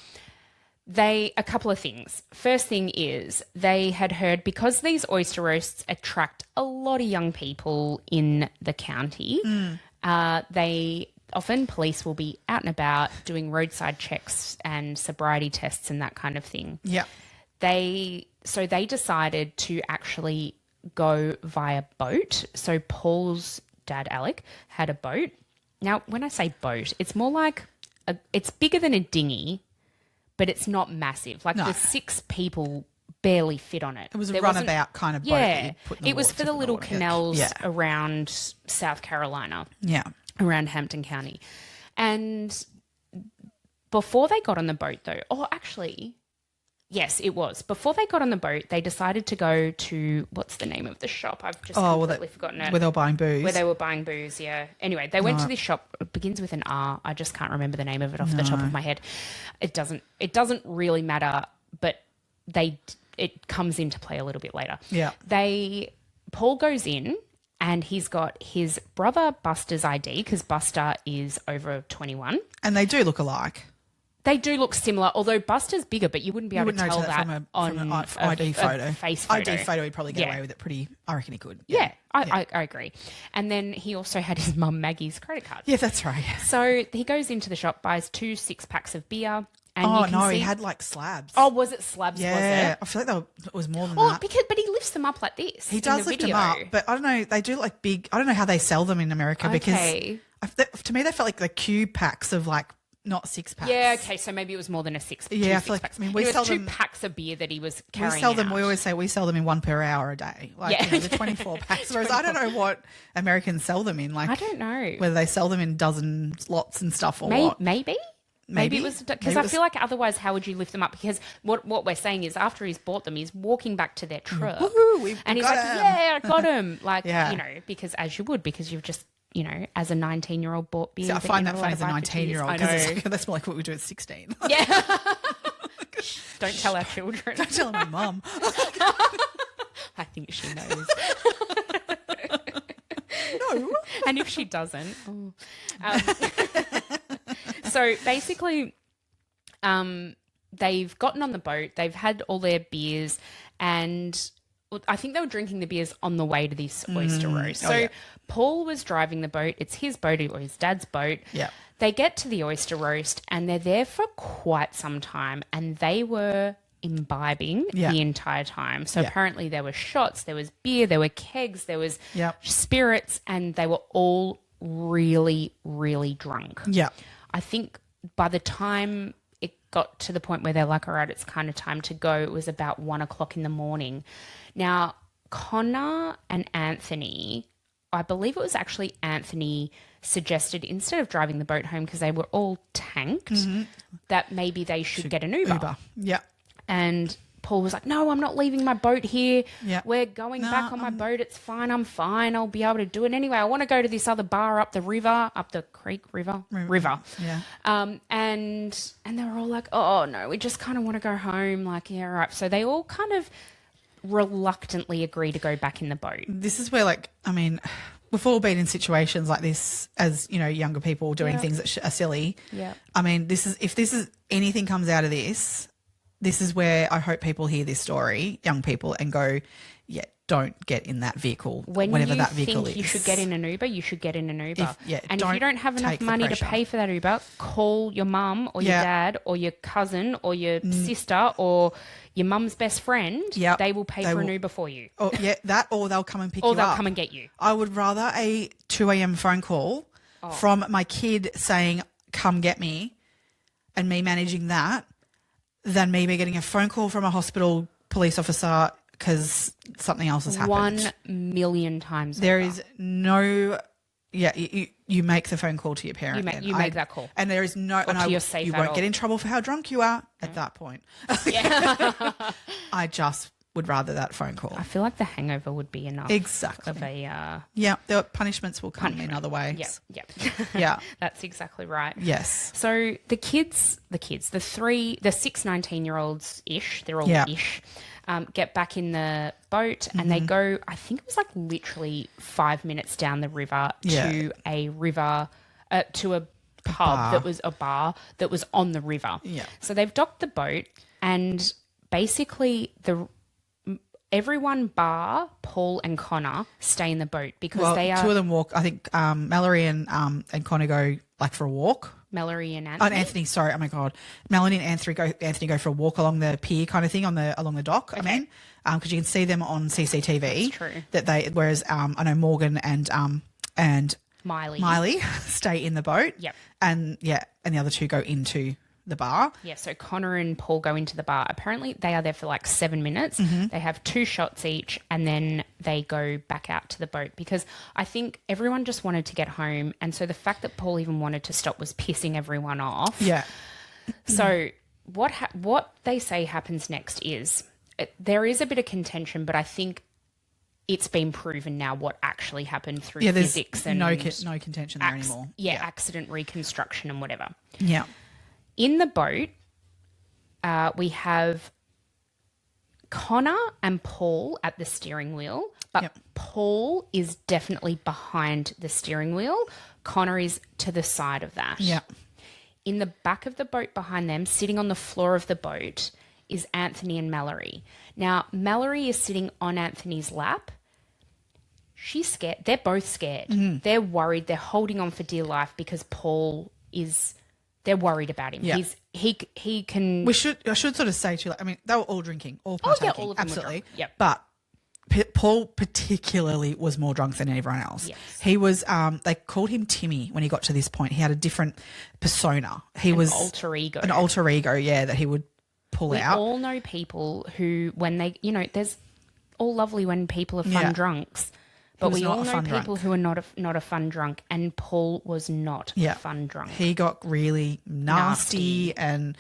a couple of things. First thing is they had heard, because these oyster roasts attract a lot of young people in the county, police will be out and about doing roadside checks and sobriety tests and that kind of thing. Yeah. So they decided to actually go via boat. So Paul's dad, Alec, had a boat. Now, when I say boat, it's more like it's bigger than a dinghy, but it's not massive. Like the 6 people barely fit on it. It was a runabout kind of boat. Yeah, that it was for the little canals Yeah. around South Carolina. Yeah. Around Hampton County. And before they got on the boat, though, yes, it was. Before they got on the boat, they decided to go to, what's the name of the shop? I've just completely forgotten it. Where they were buying booze. Where they were buying booze, yeah. Anyway, they went to this shop. It begins with an R. I just can't remember the name of it off the top of my head. It doesn't really matter, but it comes into play a little bit later. Yeah. Paul goes in and he's got his brother Buster's ID because Buster is over 21. And they do look alike. They do look similar, although Buster's bigger, but you wouldn't be able to tell that from an ID photo. A face photo. ID photo, he'd probably get away with it pretty. I reckon he could. Yeah, I agree. And then he also had his mum Maggie's credit card. Yeah, that's right. So he goes into the shop, buys 2 6-packs of beer, And Oh, you can no, see, he had like slabs. Oh, was it slabs? yeah. Was it? I feel like it was more than Oh, that. but he lifts them up like this. He does lift them up, but I don't know. They do like big. I don't know how they sell them in America Okay. because to me they felt like the cube packs of like not 6-packs. Yeah, okay, so maybe it was more than a six. Yeah, I two feel like- six-packs. I mean, we It was sell 2 them- packs of beer that he was carrying. We sell them. out. We always say we sell them in 1 per hour a day. Like Yeah. the 24 packs. Whereas I don't know what Americans sell them in. Like I don't know. whether they sell them in dozen lots and stuff or Maybe, what. maybe it was because I feel like otherwise, how would you lift them up? Because what we're saying is, after he's bought them, he's walking back to their truck, Woohoo, we've and he's got like, 'em. "Yeah, I got him!" Like Yeah. because as you would, because you've just as a 19-year-old bought beer. So I find that funny as a funny 19-year-old I know. because that's more like what we do at 16. Yeah. Don't tell our children. Don't tell my mum. I think she knows. No. And if she doesn't, so basically, they've gotten on the boat. They've had all their beers, and I think they were drinking the beers on the way to this oyster roast. So yeah. Paul was driving the boat. It's his boat or his dad's boat. Yeah. They get to the oyster roast, and they're there for quite some time, and they were imbibing Yeah. the entire time. So Yeah. apparently there were shots, there was beer, there were kegs, there was Yep. spirits, and they were all really, really drunk. Yeah. I think by the time it got to the point where they're like, all right, it's kind of time to go, it was about 1 o'clock in the morning. Now, Connor and Anthony, I believe it was actually Anthony suggested, instead of driving the boat home because they were all tanked, that maybe they should get an Uber. Yeah. And Paul was like, no, I'm not leaving my boat here. Yeah. We're going back on my boat. It's fine. I'm fine. I'll be able to do it. Anyway, I want to go to this other bar up the river, up the creek, river. Yeah. And they were all like, oh, no, we just kind of want to go home. Like, yeah, right. So they all kind of reluctantly agree to go back in the boat. This is where, like, I mean, we've all been in situations like this as, younger people doing things that are silly. Yeah. I mean, if anything comes out of this is where I hope people hear this story, young people, and go, yeah, don't get in that vehicle, whenever that vehicle is. You should get in an Uber, you should get in an Uber. And if you don't have enough take the money to pressure. pay for that Uber, call your mum or your Yeah. dad or your cousin or your sister or your mum's best friend. Yep. They will pay They for an will- Uber for you. Or they'll come and pick Or you they'll up. come and get you. I would rather a 2 a.m. phone call from my kid saying, come get me, and me managing that, than me getting a phone call from a hospital police officer because something else has happened. 1 million times There over. is no... Yeah, you make the phone call to your parent. You make that call. And there is no... and to your safe you won't adult. get in trouble for how drunk you are at that point. Yeah. I just would rather that phone call. I feel like the hangover would be enough. Exactly. Of a Yeah, the punishments will come in other ways. yeah. Yeah. That's exactly right. Yes. So the 6 19-year-olds ish, they're all Yeah. ish, get back in the boat and they go, I think it was like literally 5 minutes down the river to a river, to a pub that was a bar that was on the river. Yeah. So they've docked the boat and basically everyone bar Paul and Connor stay in the boat because they are... two of them walk. I think Mallory and Connor go like for a walk. Mallory and Oh, Anthony. and Anthony, sorry. Oh my God. Melanie and Anthony go for a walk along the pier kind of thing along the dock. Okay. I mean, because you can see them on CCTV. That's true. Whereas I know Morgan and Miley stay in the boat. Yep. And the other two go into the bar. Yeah, so Connor and Paul go into the bar. Apparently they are there for like 7 minutes. They have 2 shots each and then they go back out to the boat because I think everyone just wanted to get home. And so the fact that Paul even wanted to stop was pissing everyone off. Yeah. So what they say happens next is there is a bit of contention, but I think it's been proven now what actually happened through physics and no contention there anymore. Accident reconstruction and whatever. Yeah. In the boat, we have Connor and Paul at the steering wheel, but Paul is definitely behind the steering wheel. Connor is to the side of that. Yeah. In the back of the boat behind them, sitting on the floor of the boat, is Anthony and Mallory. Now, Mallory is sitting on Anthony's lap. She's scared. They're both scared. They're worried. They're holding on for dear life because Paul is... They're worried about him. Yeah. He can. I should sort of say too. Like, I mean, they were all drinking, all partaking, all of them were absolutely. drunk. Yep. But Paul particularly was more drunk than everyone else. Yes. He was. They called him Timmy when he got to this point. He had a different persona. He was alter ego. An alter ego, yeah, that he would pull We out. all know people who, when they, there's all lovely when people are fun drunks, but we all know people who are not a fun drunk, and Paul was not a fun drunk. He got really nasty and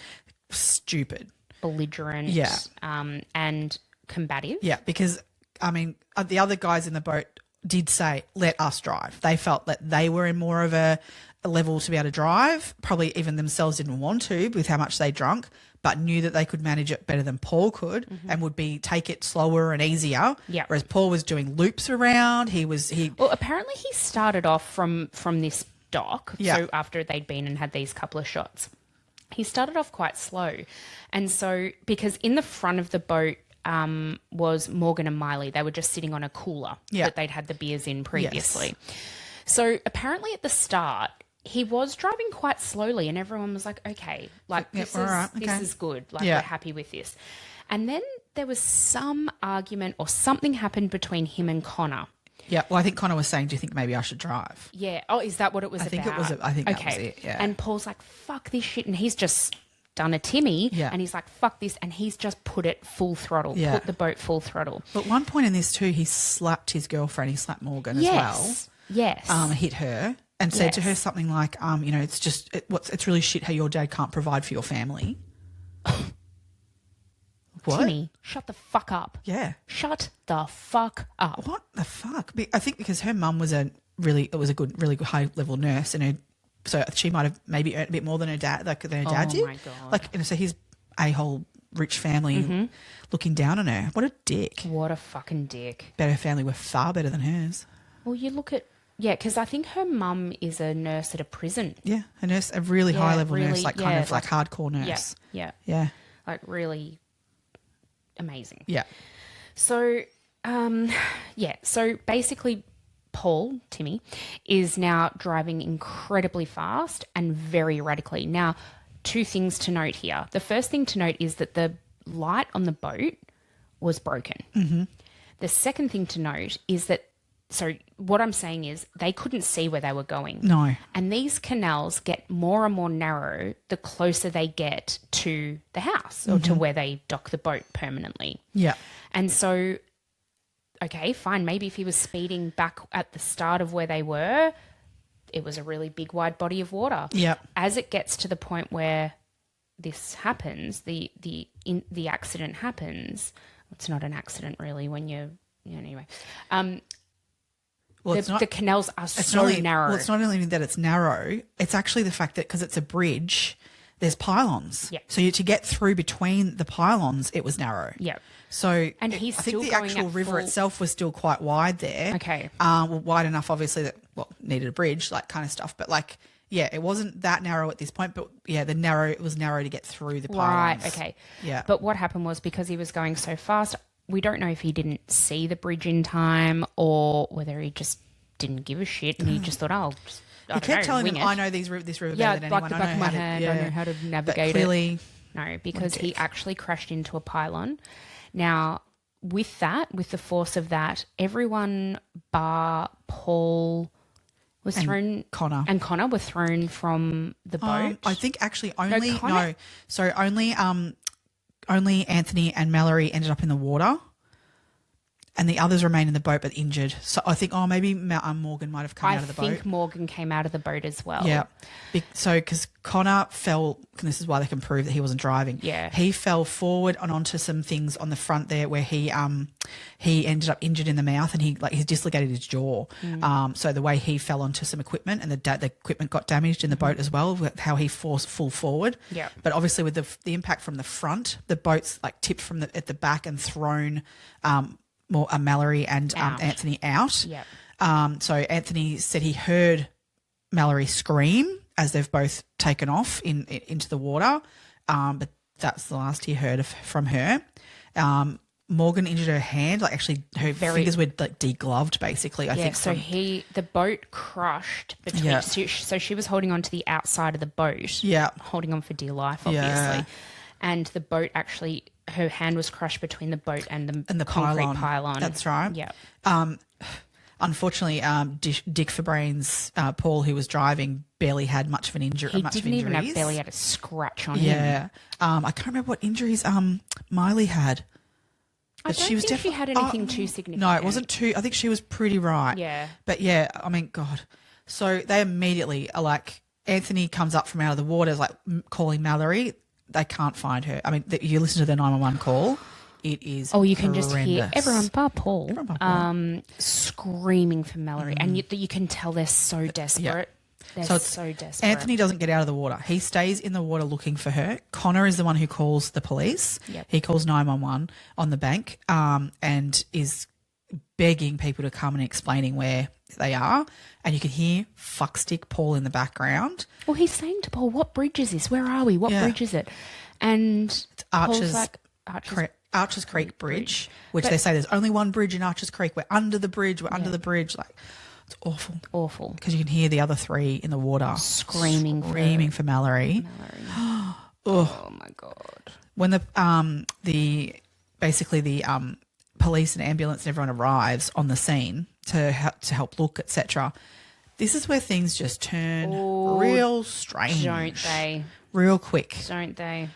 stupid, belligerent, and combative. Yeah, because I mean, the other guys in the boat did say, "Let us drive." They felt that they were in more of a level to be able to drive. Probably even themselves didn't want to with how much they drunk, but knew that they could manage it better than Paul could and would take it slower and easier. Yeah. Whereas Paul was doing loops around. Well, apparently he started off from this dock. Yeah. So after they'd been and had these couple of shots, he started off quite slow. And so because in the front of the boat was Morgan and Miley. They were just sitting on a cooler that they'd had the beers in previously. Yes. So apparently at the start, he was driving quite slowly and everyone was like, okay, like this is good. Like we're happy with this. And then there was some argument or something happened between him and Connor. Yeah, well, I think Connor was saying, do you think maybe I should drive? Yeah. Oh, is that what it was about? I think that was it, yeah. And Paul's like, fuck this shit. And he's just done a Timmy and he's like, fuck this. And he's just put it full throttle, put the boat full throttle. But one point in this too, he slapped his girlfriend. He slapped Morgan as well. Yes. Hit her. And said to her something like, it's really shit how your dad can't provide for your family. What? Timmy, shut the fuck up. Yeah. Shut the fuck up. What the fuck? I think because her mum was really good high level nurse, and so she might have maybe earned a bit more than her dad, did. Oh my God. So his a-hole rich family looking down on her. What a dick. What a fucking dick. Bet her family were far better than hers. Well, you look at. Yeah, because I think her mum is a nurse at a prison. Yeah, a nurse, a really high-level nurse, kind of hardcore nurse. Yeah. Like really amazing. Yeah. So, so basically Timmy, is now driving incredibly fast and very erratically. Now, two things to note here. The first thing to note is that the light on the boat was broken. Mm-hmm. The second thing to note is that so what I'm saying is they couldn't see where they were going. No. And these canals get more and more narrow the closer they get to the house or to where they dock the boat permanently. Yeah. And so, okay, fine. Maybe if he was speeding back at the start of where they were, it was a really big, wide body of water. Yeah. As it gets to the point where this happens, the accident happens. It's not an accident really when anyway. Well, the canals are so narrow. Well, it's not only that it's narrow, it's actually the fact that because it's a bridge, there's pylons. Yeah. So to get through between the pylons, it was narrow. Yeah. So I think the actual river itself was still quite wide there. Okay. Wide enough, obviously, that, needed a bridge, kind of stuff. But it wasn't that narrow at this point. But it was narrow to get through the pylons. Right, okay. Yeah. But what happened was because he was going so fast, we don't know if he didn't see the bridge in time or whether he just didn't give a shit and he just thought, he kept telling them, I know this river better than anyone. Like the back of my hand, I know how to navigate it. No, because he actually crashed into a pylon. Now, with the force of that, everyone bar Paul was thrown. Connor. And Connor were thrown from the boat. I think actually only Anthony and Mallory ended up in the water, and the others remained in the boat but injured. So I think, maybe Morgan might have come out of the boat. I think Morgan came out of the boat as well. Yeah. So because Connor fell, and this is why they can prove that he wasn't driving. Yeah. He fell forward and onto some things on the front there where he ended up injured in the mouth and he dislocated his jaw. So the way he fell onto some equipment and the equipment got damaged in the boat as well, with how he forced full forward. Yeah. But obviously with the impact from the front, the boat's tipped from at the back and thrown Mallory and Anthony out. Yeah. So Anthony said he heard Mallory scream as they've both taken off into the water, but that's the last he heard from her. Morgan injured her hand, like actually her fingers were like degloved basically, I think. So the boat crushed between, Yeah. so she was holding on to the outside of the boat, Yeah. holding on for dear life, obviously. Yeah. And the boat actually, her hand was crushed between the boat and the concrete pylon. That's right. Yeah. Unfortunately, Dick for Brains, Paul, who was driving, barely had much of an injury. He didn't even have barely had a scratch on him. Yeah. I can't remember what injuries Miley had. I don't think she had anything too significant. No, it wasn't too. I think she was pretty right. Yeah. But yeah, I mean, God. So they immediately are like, Anthony comes up from out of the water, is like calling Mallory. They can't find her. I mean, you listen to the 911 call. It is you can horrendous. just hear everyone bar Paul, Paul. Screaming for Mallory. And you can tell they're so desperate. They're so desperate. Anthony doesn't get out of the water. He stays in the water looking for her. Connor is the one who calls the police. Yep. He calls 911 on the bank and is begging people to come and explaining where they are. And you can hear fuckstick Paul in the background. Well, he's saying to Paul, what bridge is this? Where are we? What bridge is it? And it's Archer's, Paul's like, Archer's Creek Bridge, which they say there's only one bridge in Archer's Creek. We're under the bridge. We're under the bridge. Like, it's awful. Awful. Because you can hear the other three in the water screaming for Mallory. Oh my God. When the police and ambulance and everyone arrives on the scene to help look, etc., this is where things just turn real strange. Don't they? Real quick. Don't they?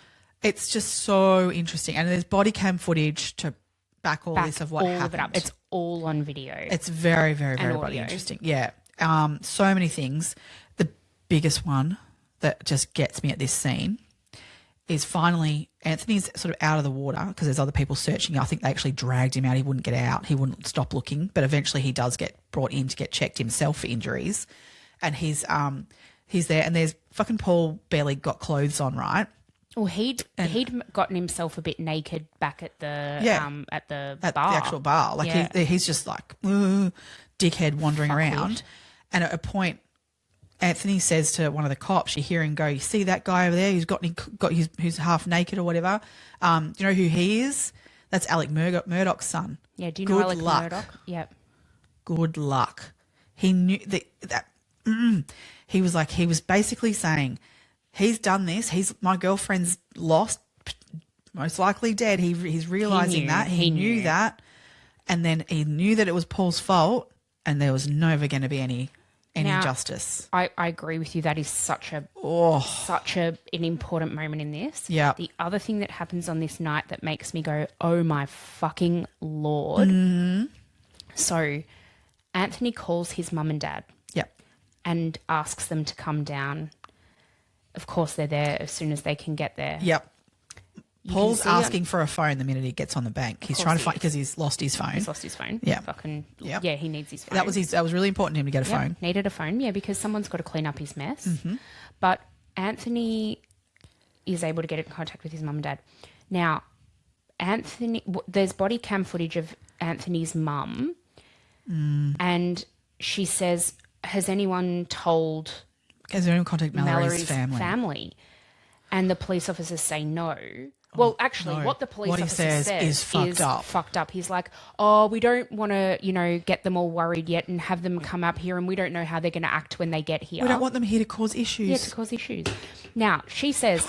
It's just so interesting. And there's body cam footage to back this of what happened. Of it up. It's all on video. It's very, very, very body interesting. Yeah. So many things. The biggest one that just gets me at this scene is finally Anthony's sort of out of the water because there's other people searching. I think they actually dragged him out. He wouldn't get out. He wouldn't stop looking. But eventually he does get brought in to get checked himself for injuries. And he's there and there's fucking Paul barely got clothes on, right? Well, he'd gotten himself a bit naked back at the bar. The actual bar. Like he's just like dickhead wandering around. And at a point, Anthony says to one of the cops, you hear him go, "You see that guy over there who's half naked or whatever? Do you know who he is? That's Alec Murdaugh's son." Yeah. Do you know Alec Murdaugh? Yep. Good luck. He knew that. He was basically saying, he's done this. My girlfriend's lost, most likely dead. He's realizing that. He knew that. And then he knew that it was Paul's fault and there was never going to be any justice. I agree with you. That is such an important moment in this. Yeah. The other thing that happens on this night that makes me go, oh my fucking Lord. Mm-hmm. So Anthony calls his mum and dad. Yep. And asks them to come down. Of course, they're there as soon as they can get there. Yep. Paul's asking for a phone the minute he gets on the bank. He's trying to find because he's lost his phone. He's lost his phone. Yeah. Yeah, he needs his phone. That was really important to him to get a phone. Needed a phone, because someone's got to clean up his mess. Mm-hmm. But Anthony is able to get in contact with his mum and dad. Now, there's body cam footage of Anthony's mum, and she says, has anyone contacted Mallory's family? And the police officers say no. Well, actually, no. What the police officer says is fucked up. He's like, oh, we don't want to, get them all worried yet and have them come up here and we don't know how they're going to act when they get here. We don't want them here to cause issues. Yeah, to cause issues. Now, she says,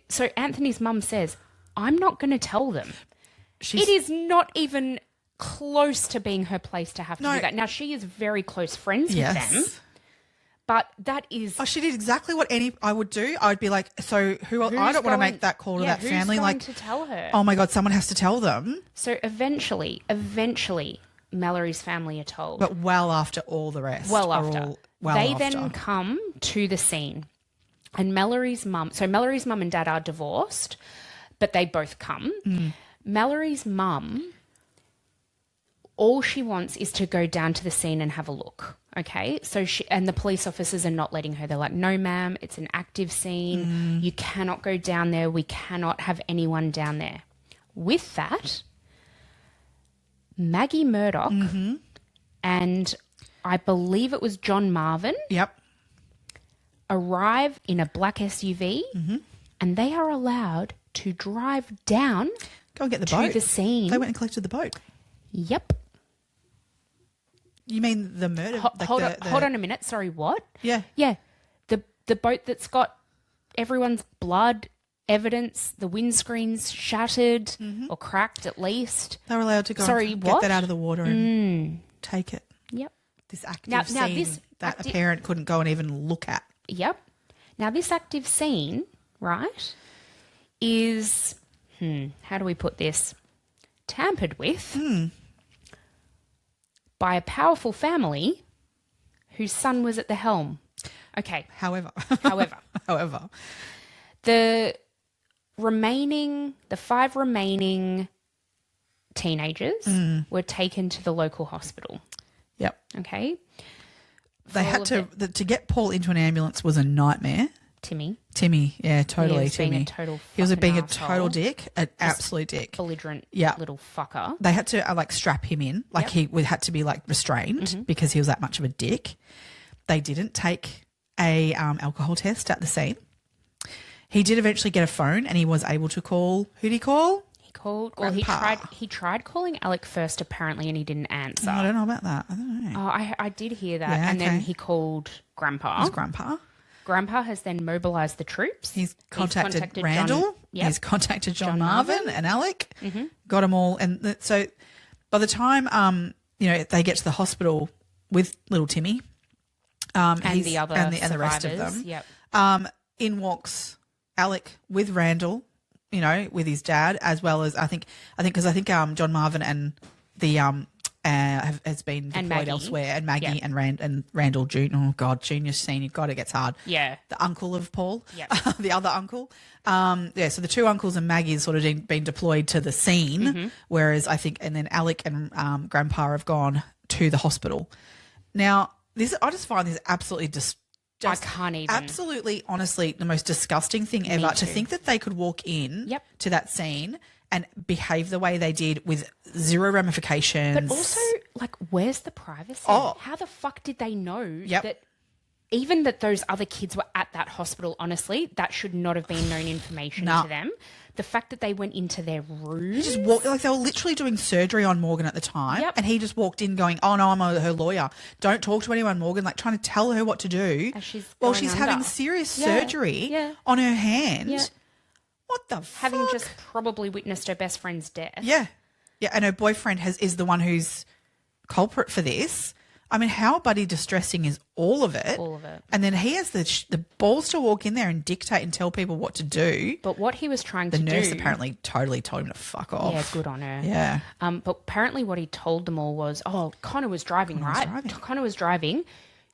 so Anthony's mum says, I'm not going to tell them. It is not even close to being her place to have to do that. Now, she is very close friends with them. But that is... Oh, she did exactly what I would do. I would be like, so I don't want to make that call to that family. Who's going to tell her? Oh, my God, someone has to tell them. So eventually, Mallory's family are told. But well after all the rest. They then come to the scene. And Mallory's mum and dad are divorced, but they both come. Mallory's mum, all she wants is to go down to the scene and have a look. Okay, so the police officers are not letting her. They're like, no, ma'am, it's an active scene. You cannot go down there. We cannot have anyone down there. With that, Maggie Murdoch and I believe it was John Marvin arrive in a black SUV and they are allowed to drive down Go and get the to boat. the scene. They went and collected the boat. Yep. You mean the murder? Hold on a minute. Sorry, what? Yeah. Yeah. The boat that's got everyone's blood evidence, the windscreen's shattered or cracked at least. They were allowed to go and get that out of the water and take it. Yep. This active scene that a parent couldn't go and even look at. Yep. Now, this active scene, right, is, how do we put this? Tampered with by a powerful family whose son was at the helm. Okay. However, the 5 remaining teenagers were taken to the local hospital. Yep. Okay. They had to get Paul into an ambulance was a nightmare. Timmy, yeah, totally. He was Timmy. being a total he was being asshole. a total dick, an absolute dick. Belligerent little fucker. They had to strap him in. He had to be restrained because he was that much of a dick. They didn't take a alcohol test at the scene. He did eventually get a phone and he was able to call. Who did he call? He called. Grandpa. Well, he tried calling Alec first apparently, and he didn't answer. I don't know about that. I don't know. Oh, I did hear that, Yeah, and then okay. he called Grandpa. It was Grandpa. Grandpa has then mobilised the troops. He's contacted Randall. He's contacted John Marvin and Alec. Got them all, and so by the time they get to the hospital with little Timmy, and the other and the rest of them. Yep. In walks Alec with Randall, with his dad, as well as I think John Marvin and the has been deployed elsewhere, and Maggie and Randall Jr. Oh God, Junior, Senior. God, it gets hard. Yeah, the uncle of Paul. Yeah, the other uncle. So the 2 uncles and Maggie has sort of been deployed to the scene, whereas I think, and then Alec and Grandpa have gone to the hospital. Now, I just find this absolutely I can't even. Absolutely, honestly, the most disgusting thing ever. To think that they could walk in to that scene and behave the way they did with zero ramifications. But also, where's the privacy? Oh. How the fuck did they know that even that those other kids were at that hospital? Honestly, that should not have been known information to them. The fact that they went into their room. He just walked, they were literally doing surgery on Morgan at the time. Yep. And he just walked in going, oh, no, I'm her lawyer. Don't talk to anyone, Morgan. Trying to tell her what to do. She's having serious surgery on her hand. Yeah. What the fuck? Having just probably witnessed her best friend's death. Yeah. Yeah, and her boyfriend is the one who's culprit for this. I mean, how bloody distressing is all of it? All of it. And then he has the balls to walk in there and dictate and tell people what to do. But what he was trying to do... The nurse apparently totally told him to fuck off. Yeah, good on her. Yeah. But apparently what he told them all was, Connor was driving, right? Connor was driving.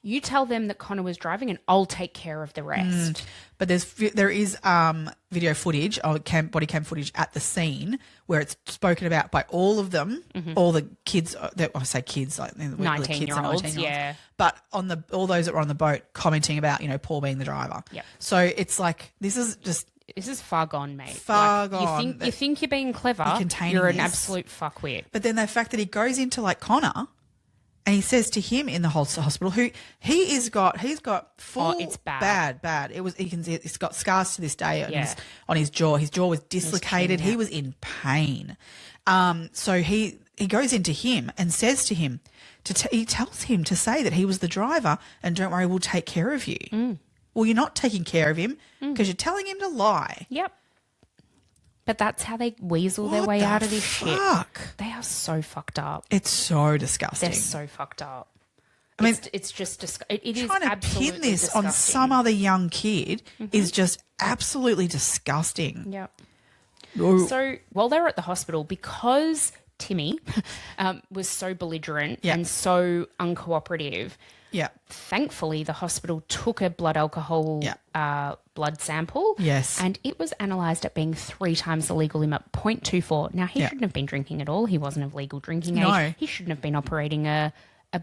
You tell them that Connor was driving and I'll take care of the rest. But there is video footage, body cam footage at the scene where it's spoken about by all of them, all the kids. I say kids, 19-year-olds, yeah. But all those that were on the boat commenting about Paul being the driver. Yep. So it's this is far gone, mate. Far gone. You think you're being clever? You're an absolute fuckwit. But then the fact that he goes into Connor. And he says to him in the hospital, who he's got full it's bad. bad. He's got scars to this day on his jaw. His jaw was dislocated. He was in pain. So he goes into him and says to him, he tells him to say that he was the driver and don't worry, we'll take care of you. Well, you're not taking care of him because you're telling him to lie. Yep. But that's how they weasel their way out of this shit. They are so fucked up. It's so disgusting. They're so fucked up. I mean, it's just it is trying to absolutely pin this disgusting. on some other young kid is just absolutely disgusting. Yep. Ooh. So while they were at the hospital, because Timmy was so belligerent and so uncooperative, thankfully the hospital took a blood alcohol blood sample. Yes. And it was analysed at being 3 times the legal limit, 0.24. Now, he shouldn't have been drinking at all. He wasn't of legal drinking age. No. He shouldn't have been operating a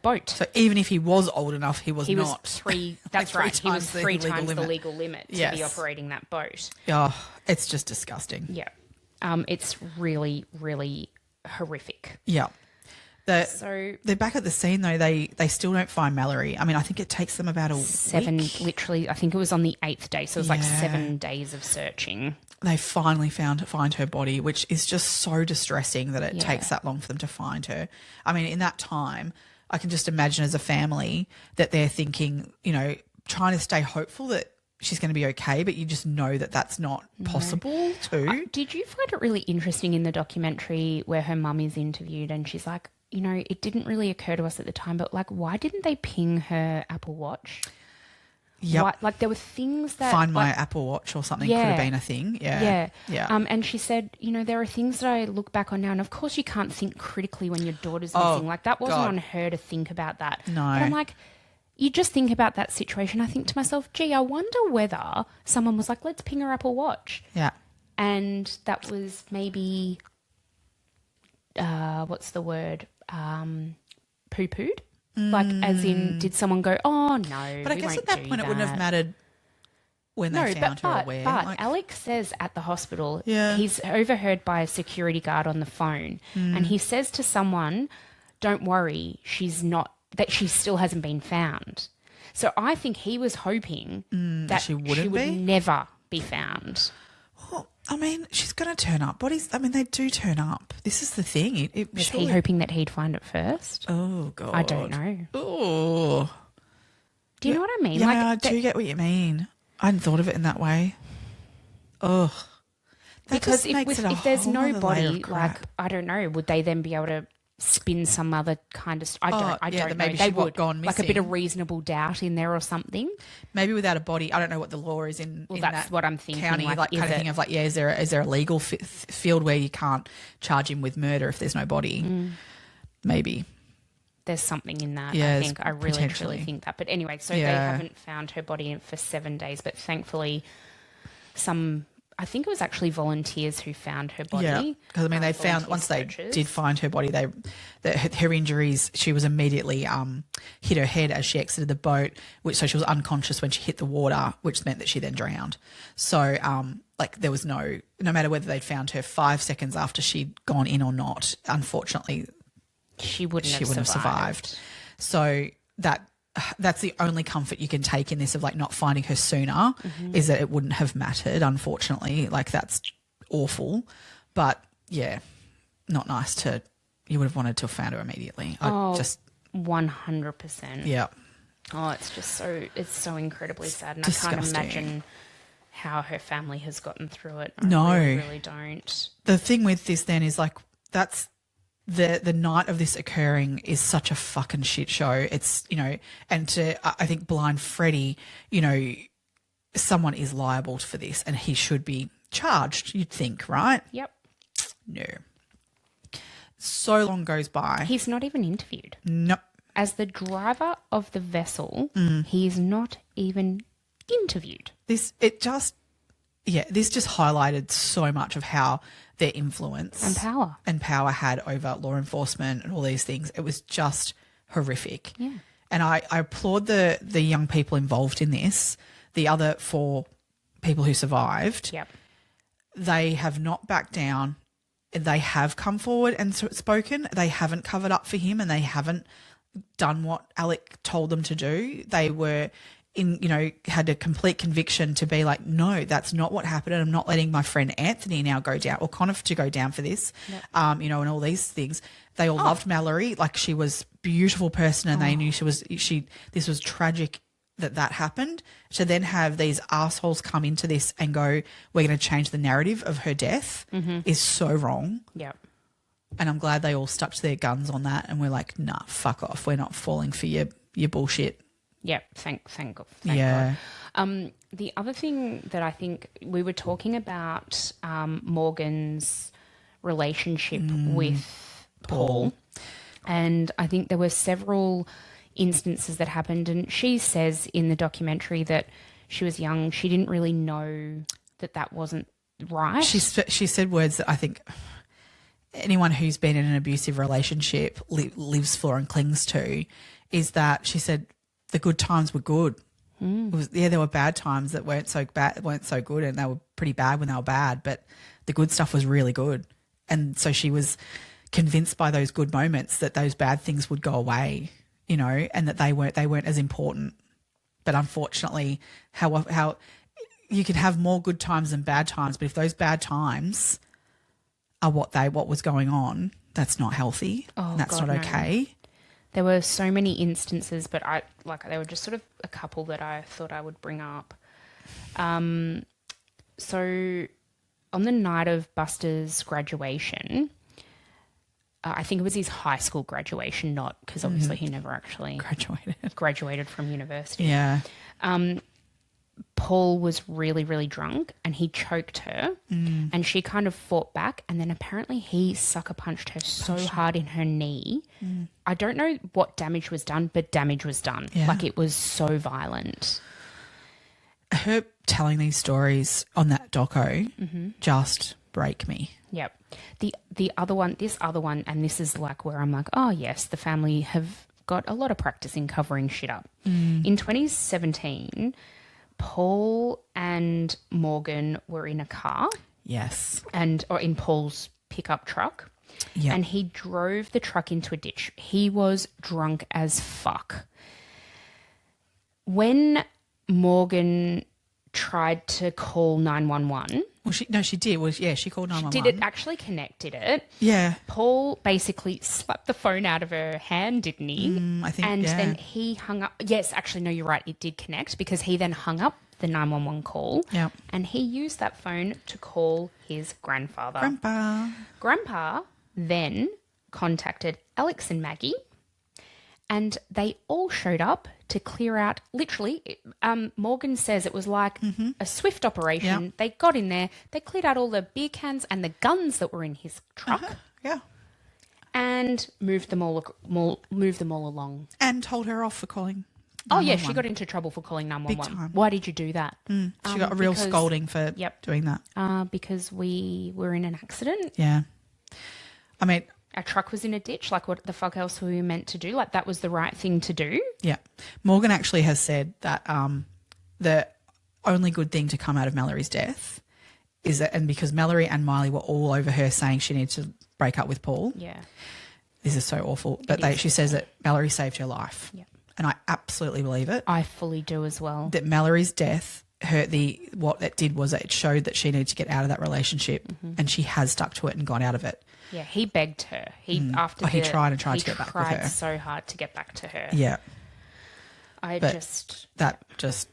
boat. So even if he was old enough, he was not. Was 3, that's right. He was 3 times the legal limit to be operating that boat. Oh, it's just disgusting. Yeah. It's really, really horrific. Yeah. So they're back at the scene though. They still don't find Mallory. I mean, I think it takes them about a 7 week. literally. I think it was on the 8th day, so it was 7 days of searching. they finally find her body, which is just so distressing that it takes that long for them to find her. I mean, in that time, I can just imagine as a family that they're thinking, you know, trying to stay hopeful that she's going to be okay, but you just know that that's not possible too. Did you find it really interesting in the documentary where her mum is interviewed and she's like, you know, it didn't really occur to us at the time, but like, why didn't they ping her Apple Watch? Yep. Why, like there were things that... Find my Apple Watch or something could have been a thing. Yeah. And she said, you know, there are things that I look back on now, and of course you can't think critically when your daughter's missing. Like that wasn't on her to think about that. No. But I'm like, you just think about that situation. I think to myself, gee, I wonder whether someone was like, let's ping her Apple Watch. Yeah. And that was maybe, what's the word? Poo-pooed? Like, as in, did someone go, oh, no, but I guess at that point it wouldn't have mattered when they found her or where. But like, Alec says at the hospital, he's overheard by a security guard on the phone, and he says to someone, don't worry, that she still hasn't been found. So I think he was hoping that she would never be found. Well, I mean, she's going to turn up. Bodies, I mean, they do turn up. This is the thing. Was he hoping that he'd find it first? Oh, God. I don't know. Oh. Do you know what I mean? Yeah, like, I do get what you mean. I hadn't thought of it in that way. Oh. Because if there's no body, like, I don't know, would they then be able to spin some other kind of... I don't know. Maybe they she would gone missing. Like a bit of reasonable doubt in there or something. Maybe without a body. I don't know what the law is in that's that what I'm thinking. county, like kind of thing of like, is there a legal field where you can't charge him with murder if there's no body? Maybe. There's something in that, yeah, I think. I really truly think that. But anyway, so they haven't found her body for 7 days, but thankfully I think it was actually volunteers who found her body. Yeah, because I mean, they found once they did find her body, her injuries. She was immediately hit her head as she exited the boat, so she was unconscious when she hit the water, which meant that she then drowned. So like there was no matter whether they'd found her 5 seconds after she'd gone in or not, unfortunately, she wouldn't have survived. So that's the only comfort you can take in this of like not finding her sooner is that it wouldn't have mattered, unfortunately. Like that's awful. But yeah, not nice you would have wanted to have found her immediately. 100%. Yeah. Oh, it's so incredibly sad. And disgusting. I can't imagine how her family has gotten through it. I really don't. The thing with this then is like that's the night of this occurring is such a fucking shit show. It's, you know, and I think blind Freddie, you know, someone is liable for this and he should be charged, you'd think, right? Yep. No. So long goes by. He's not even interviewed. No. As the driver of the vessel, he's not even interviewed. This just highlighted so much of how their influence and power had over law enforcement and all these things. It was just horrific. Yeah. And I applaud the young people involved in this. The other 4 people who survived, they have not backed down. They have come forward and spoken. They haven't covered up for him and they haven't done what Alec told them to do. They were had a complete conviction to be like, no, that's not what happened. And I'm not letting my friend Anthony now go down or Connor to go down for this, and all these things. They all loved Mallory. Like she was a beautiful person and they knew this was tragic that happened. To then have these assholes come into this and go, we're going to change the narrative of her death is so wrong. Yeah. And I'm glad they all stuck to their guns on that. And we're like, nah, fuck off. We're not falling for your bullshit. Yeah, thank God. The other thing that I think we were talking about Morgan's relationship with Paul, and I think there were several instances that happened, and she says in the documentary that she was young, she didn't really know that wasn't right. She said words that I think anyone who's been in an abusive relationship lives for and clings to, is that she said, the good times were good. There were bad times that weren't so good, and they were pretty bad when they were bad, but the good stuff was really good. And so she was convinced by those good moments that those bad things would go away, and that they weren't as important. But unfortunately, how you can have more good times than bad times, but if those bad times are what was going on, that's not healthy. Oh, that's God, not no. okay. There were so many instances, but there were just sort of a couple that I thought I would bring up. So on the night of Buster's graduation, I think it was his high school graduation, not because obviously he never actually graduated from university. Yeah. Paul was really, really drunk and he choked her and she kind of fought back, and then apparently he sucker punched her so hard in her knee. I don't know what damage was done, but damage was done. Yeah. Like, it was so violent. Her telling these stories on that doco just break me. Yep. This other one, and this is like where I'm like, oh yes, the family have got a lot of practice in covering shit up. In 2017, Paul and Morgan were in a car. Yes. Or in Paul's pickup truck. Yeah. And he drove the truck into a ditch. He was drunk as fuck. When Morgan tried to call 911. Well, she did. She called 911. Did it actually connect, did it? Yeah. Paul basically slapped the phone out of her hand, didn't he? I think, and yeah. then he hung up. Yes, actually, no, you're right. It did connect because he then hung up the 911 call. Yeah. And he used that phone to call his grandfather. Grandpa Then contacted Alex and Maggie, and they all showed up to clear out, literally, Morgan says it was like a swift operation. Yep. They got in there, they cleared out all the beer cans and the guns that were in his truck. Yeah. And moved them all along. And told her off for calling 911. Oh, yeah, she got into trouble for calling 911. Big time. Why did you do that? She got a real scolding for doing that. Because we were in an accident. Yeah. I mean, our truck was in a ditch. Like, what the fuck else were we meant to do? Like, that was the right thing to do. Yeah. Morgan actually has said that the only good thing to come out of Mallory's death is that, and because Mallory and Miley were all over her saying she needs to break up with Paul. Yeah. This is so awful. But she says that Mallory saved her life. Yeah. And I absolutely believe it. I fully do as well. That Mallory's death what it did was it showed that she needed to get out of that relationship, and she has stuck to it and got out of it. Yeah, he begged her. He He tried to get back with her. He tried so hard to get back to her. Yeah. That just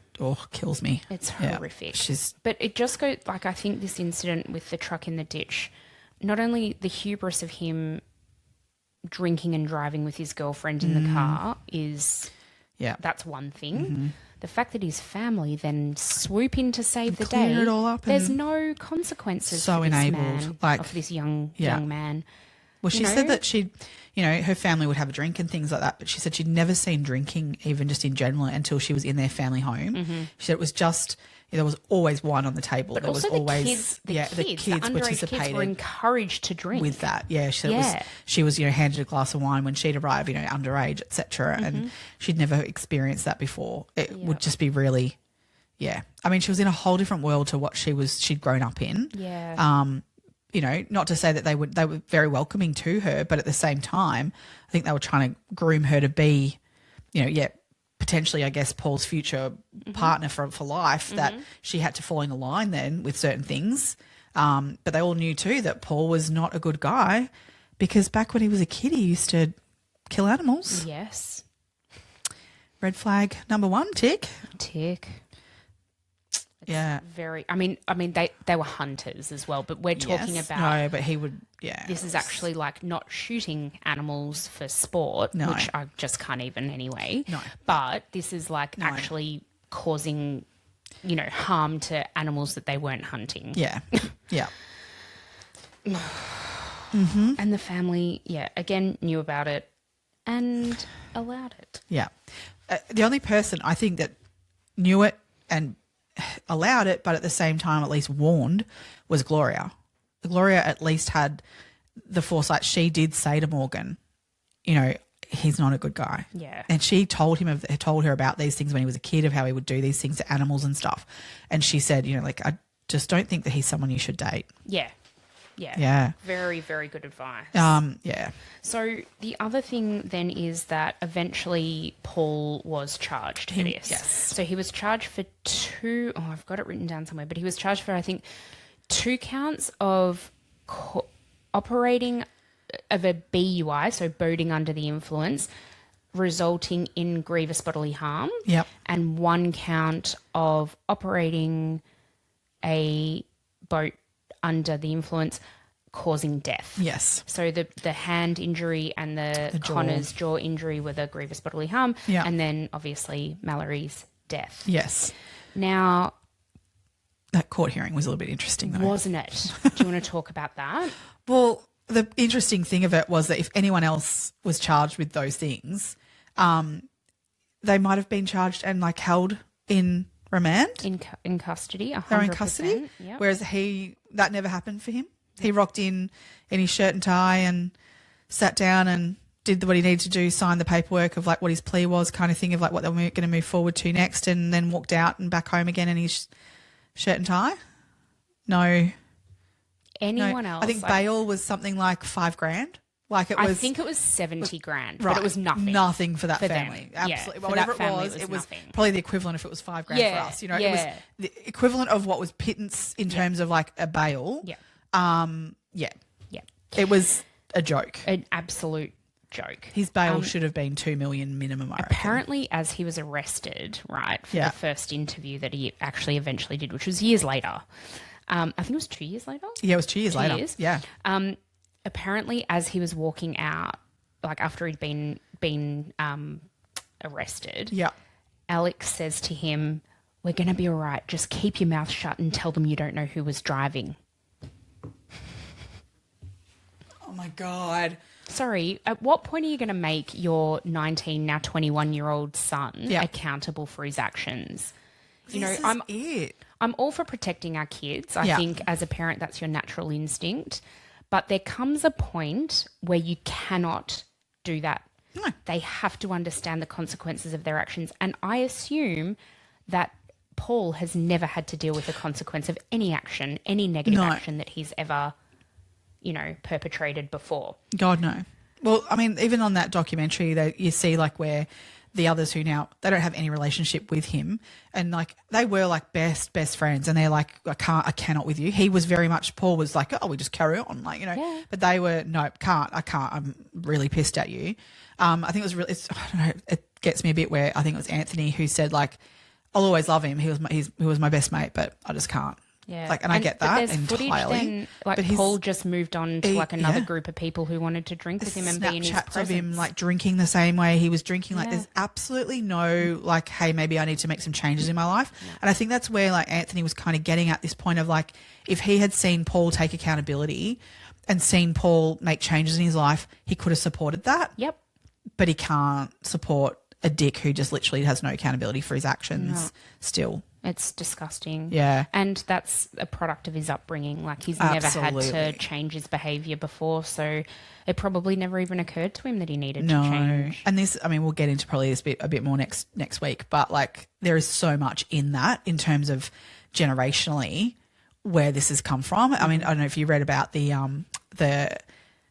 kills me. It's horrific. Yeah. But it just goes, like, I think this incident with the truck in the ditch, not only the hubris of him drinking and driving with his girlfriend in the car is, that's one thing. The fact that his family then swoop in to save the day, it all up, there's no consequences so for this enabled, man, of this young man. Well, she said that her family would have a drink and things like that, but she said she'd never seen drinking, even just in general, until she was in their family home. She said it was just, there was always wine on the table. But there also was always the kids, the underage participated kids were encouraged to drink with that. Yeah, she said she was handed a glass of wine when she'd arrived, underage, etc. And she'd never experienced that before. It would just be really, I mean, she was in a whole different world to what she'd grown up in. Yeah. Not to say that they were very welcoming to her, but at the same time, I think they were trying to groom her to be, potentially, I guess, Paul's future partner for life, that she had to fall in the line then with certain things. But they all knew too that Paul was not a good guy, because back when he was a kid, he used to kill animals. Yes. Red flag number one, tick. It's very. I mean, they were hunters as well, but we're talking about. No, but he would. Yeah. This is actually like not shooting animals for sport, which I just can't even anyway. No. But this is like actually causing, harm to animals that they weren't hunting. Yeah. Yeah. And the family, again, knew about it and allowed it. Yeah. The only person I think that knew it and allowed it, but at the same time at least warned, was Gloria. Gloria at least had the foresight. She did say to Morgan, he's not a good guy. Yeah. And she told her about these things when he was a kid, of how he would do these things to animals and stuff. And she said, I just don't think that he's someone you should date. Yeah. Yeah. Yeah. Very, very good advice. Yeah. So the other thing then is that eventually Paul was charged for this. Yes. So he was charged for I've got it written down somewhere, but he was charged for, I think, 2 counts of operating of a BUI, so boating under the influence, resulting in grievous bodily harm. Yep. And 1 count of operating a boat under the influence causing death. Yes. So the hand injury and the Connor's jaw injury were the grievous bodily harm. Yeah. And then obviously Mallory's death. Yes. Now, that court hearing was a little bit interesting, though. wasn't it? Do you want to talk about that? Well, the interesting thing of it was that if anyone else was charged with those things, they might have been charged and like held in remand. In custody, 100%. They're in custody. Yep. Whereas that never happened for him. He rocked in his shirt and tie and sat down and did what he needed to do, signed the paperwork of like what his plea was, kind of thing of like what they were going to move forward to next, and then walked out and back home again in his shirt and tie. No. Anyone else? I think bail was something like $5,000. Like it was. I think it was 70 grand, Right. but it was nothing. Nothing for that for family. them. Absolutely. Yeah, Whatever for that family, it was nothing. probably the equivalent if it was $5,000 for us. You know, it was the equivalent of what was pittance in terms of like a bail. Yeah. Yeah. Yeah. It was a joke. An absolute joke. His bail should have been $2 million minimum, I reckon. Apparently, as he was arrested, right, for Yeah. the first interview that he actually eventually did, which was years later. I think it was 2 years later. Yeah, it was 2 years 2 later. years. Yeah. Apparently, as he was walking out, like after he'd been arrested, Yeah. Alex says to him, "We're going to be all right. Just keep your mouth shut and tell them you don't know who was driving." Oh my God. Sorry, at what point are you going to make your 19, now 21-year-old son Yeah. accountable for his actions? This is it. I'm all for protecting our kids. I Yeah. think as a parent, that's your natural instinct. But there comes a point where you cannot do that. No. They have to understand the consequences of their actions. And I assume that Paul has never had to deal with the consequence of any action, any negative action that he's ever, perpetrated before. God, no. Well, I mean, even on that documentary that you see like where the others who now, they don't have any relationship with him, and like they were like best friends, and they're like, I cannot with you. He was very much, Paul was like, oh, we just carry on, like, Yeah. but they were, nope, I can't, I'm really pissed at you. I think it was really, I don't know, it gets me a bit where I think it was Anthony who said like, I'll always love him. He was my best mate, but I just can't. Yeah. Like, and I get that there's entirely. footage then, like, but Paul just moved on to like another yeah. group of people who wanted to drink with him and be in his Snapchats presence. of him like drinking the same way he was drinking. Like, Yeah. there's absolutely no like, hey, maybe I need to make some changes in my life. And I think that's where like Anthony was kind of getting at this point of like, if he had seen Paul take accountability and seen Paul make changes in his life, he could have supported that. Yep. But he can't support a dick who just literally has no accountability for his actions still. It's disgusting. Yeah. And that's a product of his upbringing. Like, he's never had to Absolutely. change his behaviour before, so it probably never even occurred to him that he needed No. to change. And this, I mean, we'll get into probably this a bit more next week, but like there is so much in that in terms of generationally where this has come from. I mean, I don't know if you read about now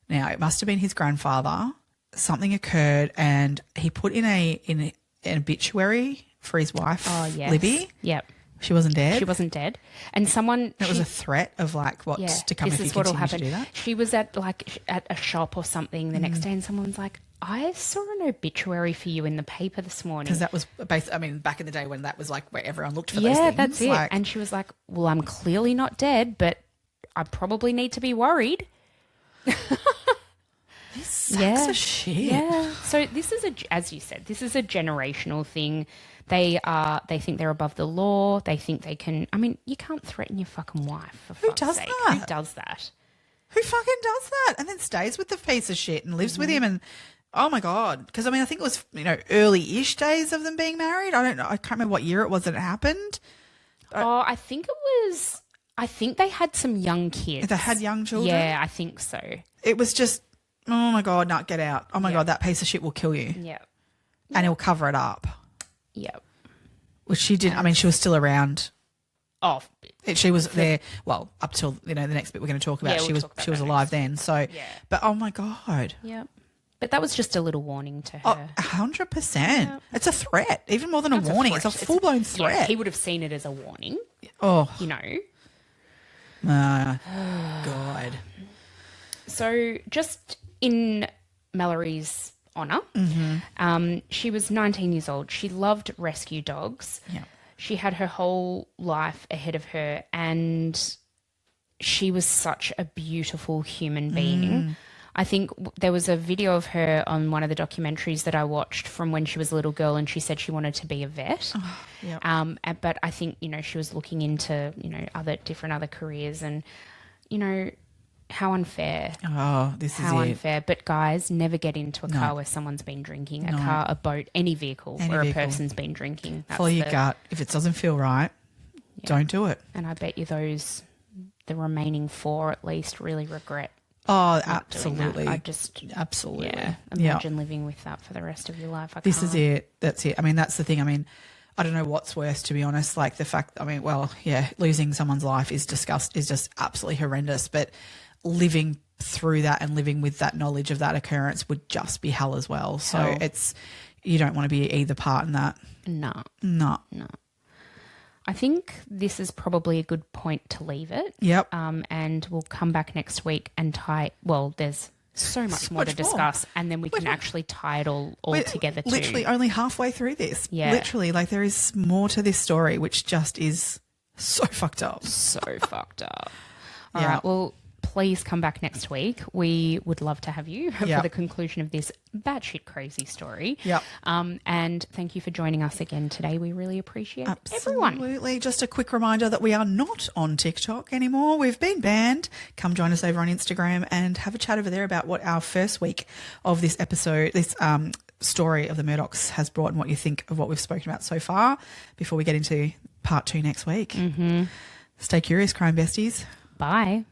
it must have been his grandfather. Something occurred and he put in an obituary for his wife, Oh, yes. Libby. Yep. She wasn't dead. She wasn't dead. And someone... It was a threat of like what's to come this if is you what'll continue to happen. do that. She was at a shop or something the next day, and someone's like, "I saw an obituary for you in the paper this morning." Because that was I mean, back in the day when that was like where everyone looked for those Yeah, things. that's it. Like, And she was like, "Well, I'm clearly not dead, but I probably need to be worried." sacks of shit. Yeah. So this is as you said, this is a generational thing. They think they're above the law. They think they can. I mean, you can't threaten your fucking wife. For Who fuck's does sake. that? Who does that? Who fucking does that? And then stays with the piece of shit and lives with him and oh my God. Because I mean, I think it was, early-ish days of them being married. I don't know. I can't remember what year it was that it happened. I think it was. I think they had some young kids. They had young children. Yeah, I think so. It was just, oh my God, no, get out. Oh my God, that piece of shit will kill you. Yeah. And he'll cover it up. Yep. Which she didn't. I mean, she was still around. Oh, She was there, well, up till, the next bit we're going to talk about. Yeah, we'll talk about she was that alive next. then. So, Yeah. but oh my God. Yeah. But that was just a little warning to Oh, her. 100%. Yeah. It's a threat, even more than a It's warning. threat. It's a full-blown Yeah, threat. he would have seen it as a warning, Oh, you know. God. So just in Mallory's honour, she was 19 years old. She loved rescue dogs. Yeah. She had her whole life ahead of her, and she was such a beautiful human being. I think there was a video of her on one of the documentaries that I watched from when she was a little girl, and she said she wanted to be a vet. But I think, she was looking into, other careers, and, how unfair. Oh, this is How it. unfair. But guys, never get into a car where someone's been drinking. A car, a boat, any vehicle where vehicle. a person's been drinking. That's Follow your gut. If it doesn't feel right, don't do it. And I bet you the remaining 4 at least, really regret. Oh, not doing that. absolutely. Absolutely. Yeah. Imagine living with that for the rest of your life. This is it. That's it. I mean, that's the thing. I mean, I don't know what's worse, to be honest. Like the fact, losing someone's life is just absolutely horrendous. But living through that and living with that knowledge of that occurrence would just be hell as well. So you don't want to be either part in that. No. I think this is probably a good point to leave it. Yep. And we'll come back next week and there's so much more to discuss, and then we can actually tie it all together too. Literally only halfway through this. Yeah. Literally, there is more to this story, which just is so fucked up. So fucked up. All right. Well, please come back next week. We would love to have you for the conclusion of this batshit crazy story. Yep. And thank you for joining us again today. We really appreciate everyone. Absolutely. Just a quick reminder that we are not on TikTok anymore. We've been banned. Come join us over on Instagram and have a chat over there about what our first week of this episode, this story of the Murdochs has brought and what you think of what we've spoken about so far before we get into part 2 next week. Mm-hmm. Stay curious, crime besties. Bye.